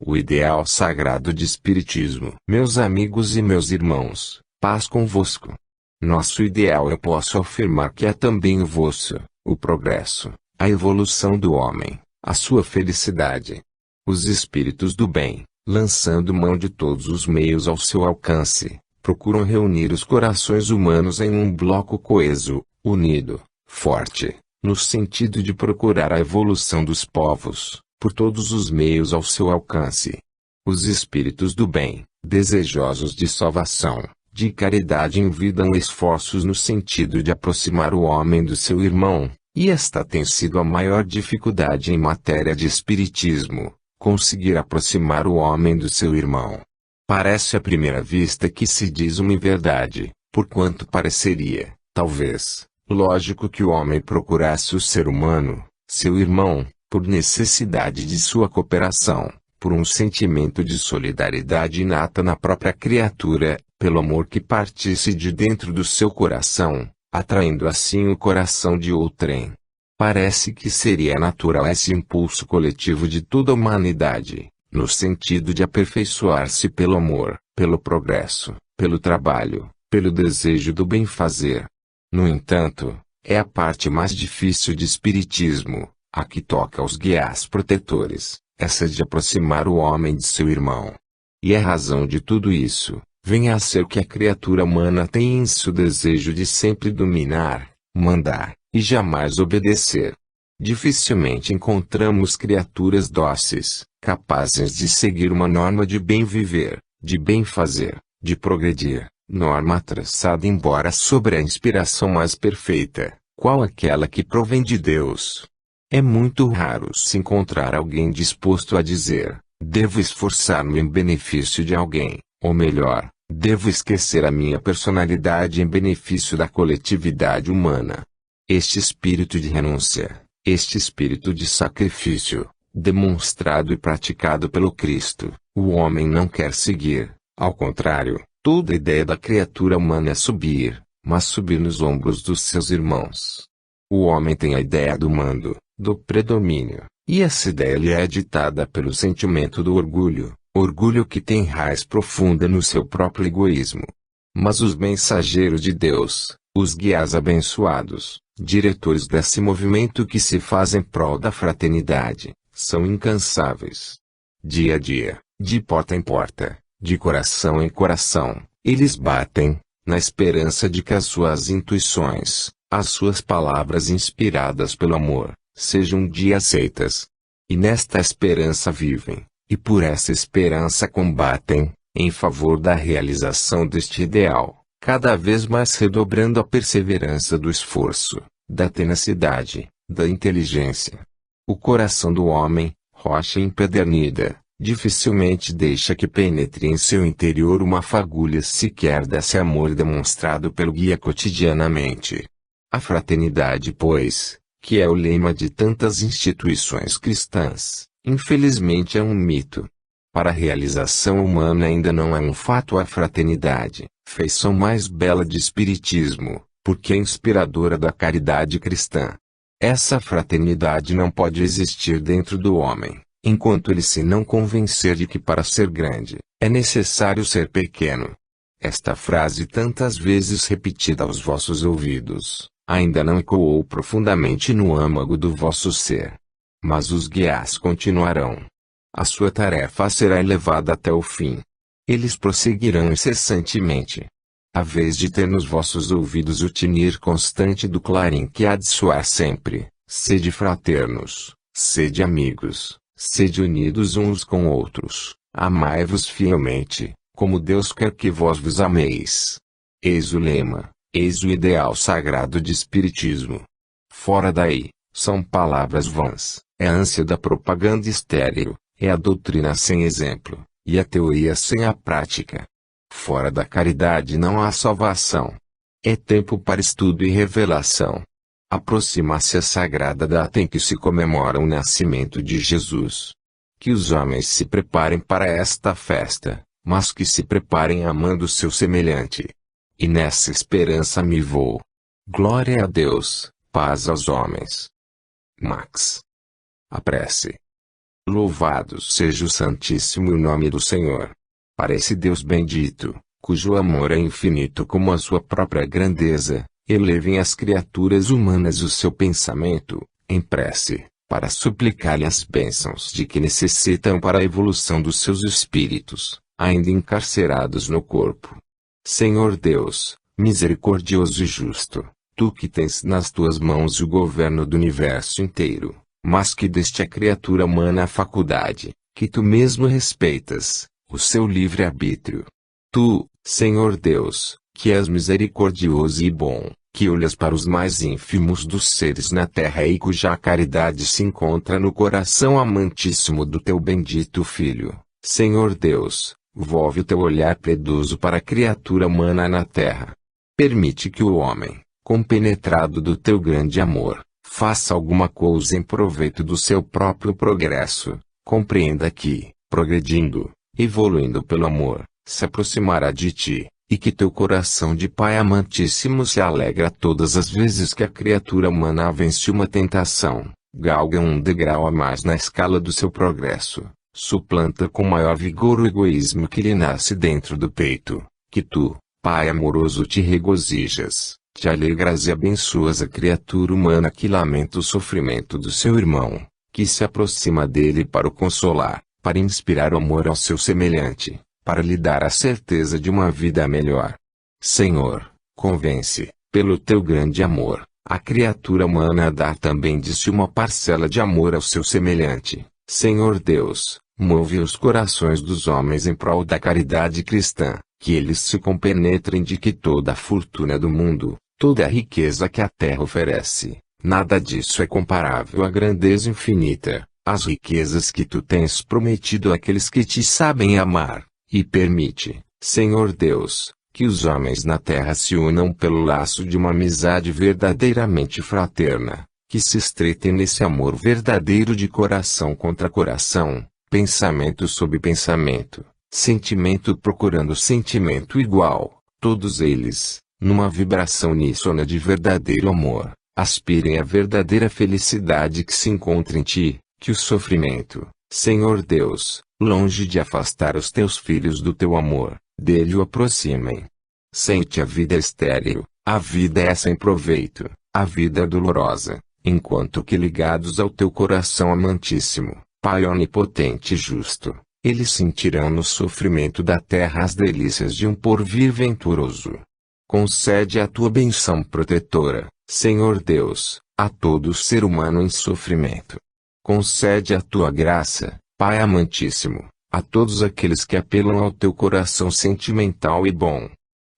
[SPEAKER 1] O ideal sagrado de Espiritismo. Meus amigos e meus irmãos, paz convosco. Nosso ideal eu posso afirmar que é também o vosso, o progresso, a evolução do homem, a sua felicidade. Os espíritos do bem, lançando mão de todos os meios ao seu alcance, procuram reunir os corações humanos em um bloco coeso, unido, forte, no sentido de procurar a evolução dos povos, por todos os meios ao seu alcance. Os espíritos do bem, desejosos de salvação, de caridade envidam esforços no sentido de aproximar o homem do seu irmão, e esta tem sido a maior dificuldade em matéria de espiritismo, conseguir aproximar o homem do seu irmão. Parece à primeira vista que se diz uma inverdade, porquanto pareceria, talvez, lógico que o homem procurasse o ser humano, seu irmão, por necessidade de sua cooperação, por um sentimento de solidariedade inata na própria criatura, pelo amor que partisse de dentro do seu coração, atraindo assim o coração de outrem. Parece que seria natural esse impulso coletivo de toda a humanidade, no sentido de aperfeiçoar-se pelo amor, pelo progresso, pelo trabalho, pelo desejo do bem-fazer. No entanto, é a parte mais difícil de espiritismo, a que toca aos guias protetores, essa de aproximar o homem de seu irmão. E a razão de tudo isso, vem a ser que a criatura humana tem em si o desejo de sempre dominar, mandar, e jamais obedecer. Dificilmente encontramos criaturas dóceis, capazes de seguir uma norma de bem viver, de bem fazer, de progredir, norma traçada embora sobre a inspiração mais perfeita, qual aquela que provém de Deus. É muito raro se encontrar alguém disposto a dizer, devo esforçar-me em benefício de alguém, ou melhor, devo esquecer a minha personalidade em benefício da coletividade humana. Este espírito de renúncia, este espírito de sacrifício, demonstrado e praticado pelo Cristo, o homem não quer seguir. Ao contrário, toda a ideia da criatura humana é subir, mas subir nos ombros dos seus irmãos. O homem tem a ideia do mando, do predomínio, e essa ideia lhe é ditada pelo sentimento do orgulho, orgulho que tem raiz profunda no seu próprio egoísmo. Mas os mensageiros de Deus, os guias abençoados, diretores desse movimento que se faz em prol da fraternidade, são incansáveis. Dia a dia, de porta em porta, de coração em coração, eles batem, na esperança de que as suas intuições, as suas palavras inspiradas pelo amor, sejam um dia aceitas. E nesta esperança vivem, e por essa esperança combatem, em favor da realização deste ideal, cada vez mais redobrando a perseverança do esforço, da tenacidade, da inteligência. O coração do homem, rocha empedernida, dificilmente deixa que penetre em seu interior uma fagulha sequer desse amor demonstrado pelo guia cotidianamente. A fraternidade, pois, que é o lema de tantas instituições cristãs, infelizmente é um mito. Para a realização humana ainda não é um fato a fraternidade, feição mais bela de espiritismo, porque é inspiradora da caridade cristã. Essa fraternidade não pode existir dentro do homem, enquanto ele se não convencer de que para ser grande, é necessário ser pequeno. Esta frase tantas vezes repetida aos vossos ouvidos, ainda não ecoou profundamente no âmago do vosso ser. Mas os guias continuarão. A sua tarefa será elevada até o fim. Eles prosseguirão incessantemente. A vez de ter nos vossos ouvidos o tinir constante do clarim que há de soar sempre, sede fraternos, sede amigos, sede unidos uns com outros, amai-vos fielmente, como Deus quer que vós vos ameis. Eis o lema, eis o ideal sagrado de espiritismo. Fora daí, são palavras vãs, é a ânsia da propaganda estéril, é a doutrina sem exemplo, e a teoria sem a prática. Fora da caridade não há salvação. É tempo para estudo e revelação. Aproxima-se a sagrada data em que se comemora o nascimento de Jesus. Que os homens se preparem para esta festa, mas que se preparem amando seu semelhante. E nessa esperança me vou. Glória a Deus, paz aos homens. Max. A prece. Louvado seja o santíssimo nome do Senhor. Para esse Deus bendito, cujo amor é infinito como a sua própria grandeza, elevem as criaturas humanas o seu pensamento, em prece, para suplicar-lhe as bênçãos de que necessitam para a evolução dos seus espíritos, ainda encarcerados no corpo. Senhor Deus, misericordioso e justo, tu que tens nas tuas mãos o governo do universo inteiro, mas que deste à criatura humana a faculdade, que tu mesmo respeitas, o seu livre-arbítrio. Tu, Senhor Deus, que és misericordioso e bom, que olhas para os mais ínfimos dos seres na terra e cuja caridade se encontra no coração amantíssimo do teu bendito Filho, Senhor Deus, volve o teu olhar piedoso para a criatura humana na terra. Permite que o homem, compenetrado do teu grande amor, faça alguma coisa em proveito do seu próprio progresso, compreenda que, progredindo, evoluindo pelo amor, se aproximará de ti, e que teu coração de Pai amantíssimo se alegra todas as vezes que a criatura humana vence uma tentação, galga um degrau a mais na escala do seu progresso, suplanta com maior vigor o egoísmo que lhe nasce dentro do peito, que tu, Pai amoroso, te regozijas, te alegras e abençoas a criatura humana que lamenta o sofrimento do seu irmão, que se aproxima dele para o consolar, para inspirar amor ao seu semelhante, para lhe dar a certeza de uma vida melhor. Senhor, convence, pelo teu grande amor, a criatura humana a dar também de si uma parcela de amor ao seu semelhante. Senhor Deus, move os corações dos homens em prol da caridade cristã, que eles se compenetrem de que toda a fortuna do mundo, toda a riqueza que a terra oferece, nada disso é comparável à grandeza infinita, às riquezas que tu tens prometido àqueles que te sabem amar. E permite, Senhor Deus, que os homens na terra se unam pelo laço de uma amizade verdadeiramente fraterna, que se estreitem nesse amor verdadeiro de coração contra coração, pensamento sob pensamento, sentimento procurando sentimento igual, todos eles, numa vibração uníssona de verdadeiro amor, aspirem à verdadeira felicidade que se encontra em ti, que o sofrimento, Senhor Deus, longe de afastar os teus filhos do teu amor, dele o aproximem. Sente a vida estéril, a vida é sem proveito, a vida é dolorosa, enquanto que ligados ao teu coração amantíssimo, Pai onipotente e justo, eles sentirão no sofrimento da terra as delícias de um porvir venturoso. Concede a tua benção protetora, Senhor Deus, a todo ser humano em sofrimento. Concede a tua graça, Pai amantíssimo, a todos aqueles que apelam ao teu coração sentimental e bom.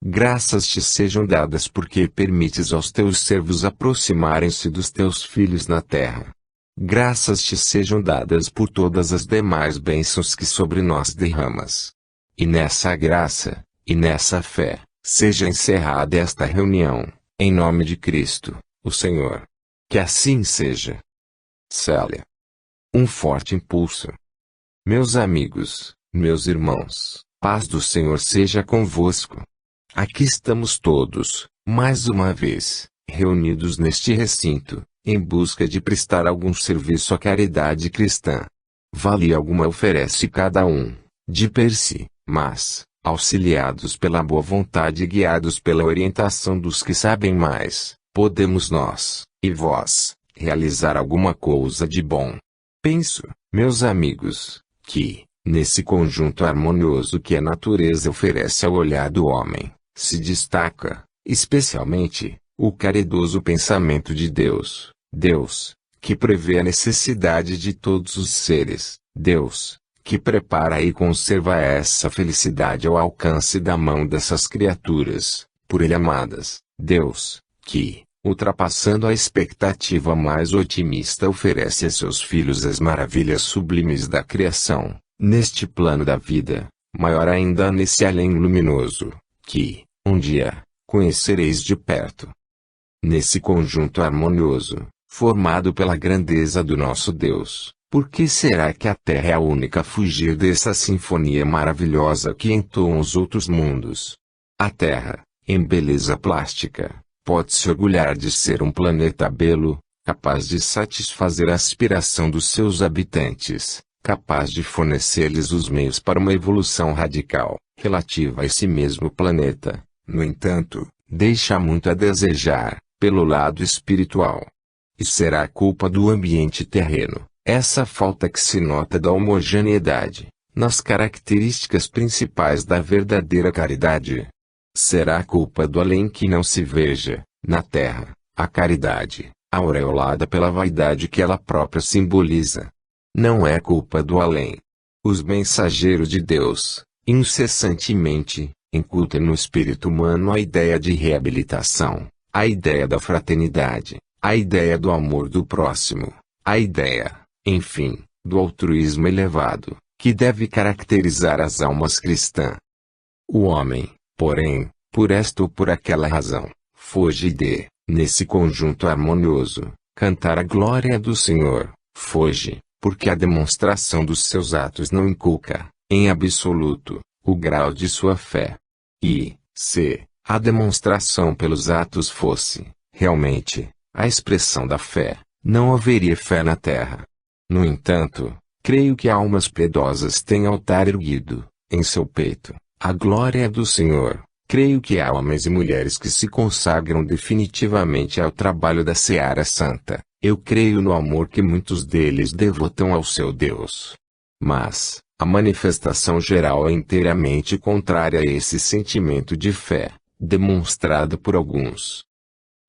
[SPEAKER 1] Graças te sejam dadas porque permites aos teus servos aproximarem-se dos teus filhos na terra. Graças te sejam dadas por todas as demais bênçãos que sobre nós derramas. E nessa graça, e nessa fé, seja encerrada esta reunião, em nome de Cristo, o Senhor. Que assim seja. Célia. Um forte impulso. Meus amigos, meus irmãos, paz do Senhor seja convosco. Aqui estamos todos, mais uma vez, reunidos neste recinto, em busca de prestar algum serviço à caridade cristã. Valia alguma oferece cada um, de per si, mas, auxiliados pela boa vontade e guiados pela orientação dos que sabem mais, podemos nós, e vós, realizar alguma coisa de bom. Penso, meus amigos, que, nesse conjunto harmonioso que a natureza oferece ao olhar do homem, se destaca, especialmente, o caridoso pensamento de Deus, Deus, que prevê a necessidade de todos os seres, Deus, que prepara e conserva essa felicidade ao alcance da mão dessas criaturas, por Ele amadas, Deus, que, ultrapassando a expectativa mais otimista, oferece a seus filhos as maravilhas sublimes da criação, neste plano da vida, maior ainda nesse além luminoso, que, um dia, conhecereis de perto. Nesse conjunto harmonioso, formado pela grandeza do nosso Deus, por que será que a Terra é a única a fugir dessa sinfonia maravilhosa que entoam os outros mundos? A Terra, em beleza plástica, pode se orgulhar de ser um planeta belo, capaz de satisfazer a aspiração dos seus habitantes, capaz de fornecer-lhes os meios para uma evolução radical, relativa a esse mesmo planeta. No entanto, deixa muito a desejar, pelo lado espiritual. E será culpa do ambiente terreno, essa falta que se nota da homogeneidade, nas características principais da verdadeira caridade? Será culpa do além que não se veja, na terra, a caridade, aureolada pela vaidade que ela própria simboliza? Não é culpa do além. Os mensageiros de Deus, incessantemente, incutem no espírito humano a ideia de reabilitação, a ideia da fraternidade, a ideia do amor do próximo, a ideia, enfim, do altruísmo elevado, que deve caracterizar as almas cristãs. O homem, porém, por esta ou por aquela razão, foge de, nesse conjunto harmonioso, cantar a glória do Senhor, foge, porque a demonstração dos seus atos não inculca, em absoluto, o grau de sua fé. E, se a demonstração pelos atos fosse, realmente, a expressão da fé, não haveria fé na terra. No entanto, creio que almas piedosas têm altar erguido, em seu peito, a glória do Senhor. Creio que há homens e mulheres que se consagram definitivamente ao trabalho da seara santa. Eu creio no amor que muitos deles devotam ao seu Deus. Mas, a manifestação geral é inteiramente contrária a esse sentimento de fé, demonstrado por alguns.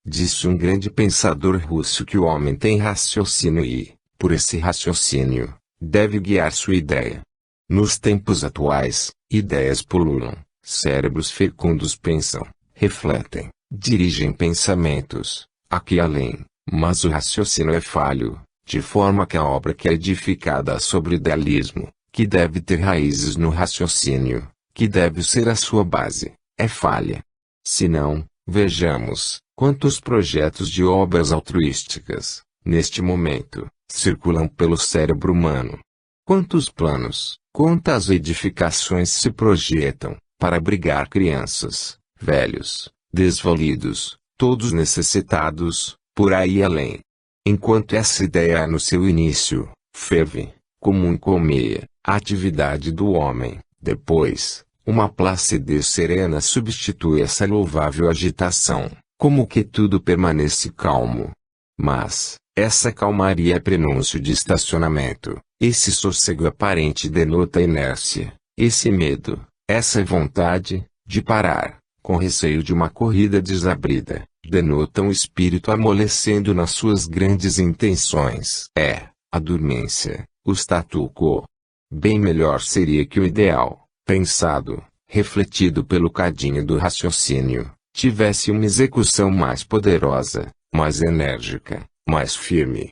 [SPEAKER 1] Disse um grande pensador russo que o homem tem raciocínio e, por esse raciocínio, deve guiar sua ideia. Nos tempos atuais, ideias pululam, cérebros fecundos pensam, refletem, dirigem pensamentos, aqui e além, mas o raciocínio é falho, de forma que a obra que é edificada sobre idealismo, que deve ter raízes no raciocínio, que deve ser a sua base, é falha. Se não, vejamos, quantos projetos de obras altruísticas, neste momento, circulam pelo cérebro humano. Quantos planos, quantas edificações se projetam, para abrigar crianças, velhos, desvalidos, todos necessitados, por aí além. Enquanto essa ideia no seu início, ferve, como um colmeia, a atividade do homem, depois, uma placidez serena substitui essa louvável agitação, como que tudo permanece calmo. Mas, essa calmaria é prenúncio de estacionamento, esse sossego aparente denota inércia, esse medo, essa vontade, de parar, com receio de uma corrida desabrida, denota um espírito amolecendo nas suas grandes intenções. É, a dormência, o statu quo. Bem melhor seria que o ideal, pensado, refletido pelo cadinho do raciocínio, tivesse uma execução mais poderosa, mais enérgica, mais firme.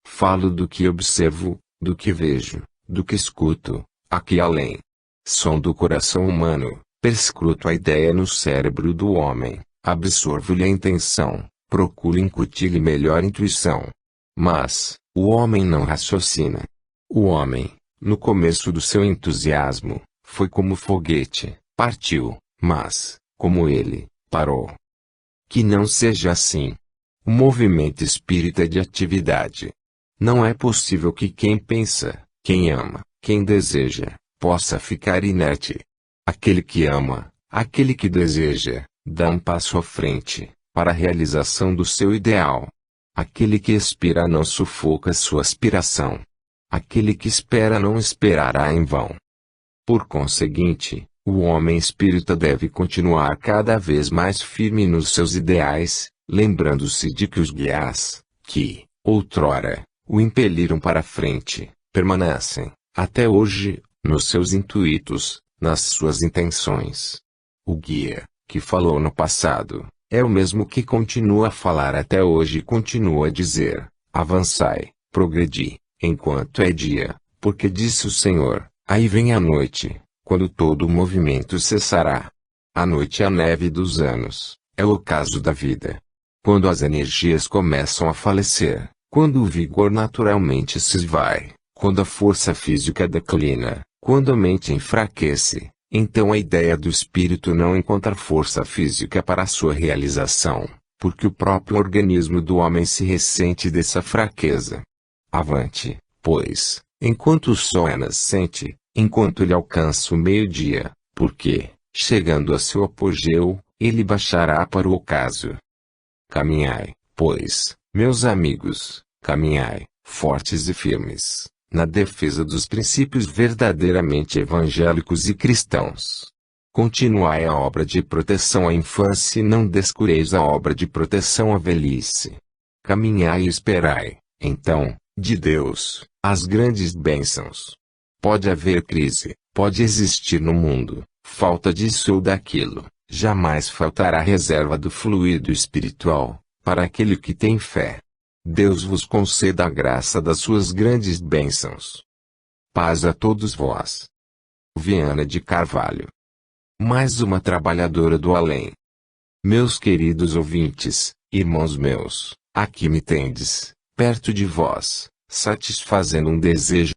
[SPEAKER 1] Falo do que observo, do que vejo, do que escuto, aqui além. Som do coração humano, perscruto a ideia no cérebro do homem, absorvo-lhe a intenção, procuro incutir-lhe melhor intuição. Mas, o homem não raciocina. O homem, no começo do seu entusiasmo, foi como foguete, partiu, mas, como ele, parou. Que não seja assim. O movimento espírita é de atividade. Não é possível que quem pensa, quem ama, quem deseja, possa ficar inerte. Aquele que ama, aquele que deseja, dá um passo à frente, para a realização do seu ideal. Aquele que expira não sufoca sua aspiração. Aquele que espera não esperará em vão. Por conseguinte, o homem espírita deve continuar cada vez mais firme nos seus ideais, lembrando-se de que os guias, que, outrora, o impeliram para a frente, permanecem, até hoje, nos seus intuitos, nas suas intenções. O guia, que falou no passado, é o mesmo que continua a falar até hoje e continua a dizer: avançai, progredi, enquanto é dia, porque disse o Senhor, aí vem a noite, quando todo o movimento cessará. A noite é a neve dos anos, é o ocaso da vida. Quando as energias começam a falecer, quando o vigor naturalmente se esvai, quando a força física declina, quando a mente enfraquece, então a ideia do espírito não encontra força física para a sua realização, porque o próprio organismo do homem se ressente dessa fraqueza. Avante, pois, enquanto o sol é nascente, enquanto ele alcança o meio-dia, porque, chegando a seu apogeu, ele baixará para o ocaso. Caminhai, pois, meus amigos, caminhai, fortes e firmes, na defesa dos princípios verdadeiramente evangélicos e cristãos. Continuai a obra de proteção à infância e não descureis a obra de proteção à velhice. Caminhai e esperai, então, de Deus, as grandes bênçãos. Pode haver crise, pode existir no mundo, falta disso ou daquilo, jamais faltará reserva do fluido espiritual, para aquele que tem fé. Deus vos conceda a graça das suas grandes bênçãos. Paz a todos vós. Viana de Carvalho. Mais uma trabalhadora do além. Meus queridos ouvintes, irmãos meus, aqui me tendes, perto de vós, satisfazendo um desejo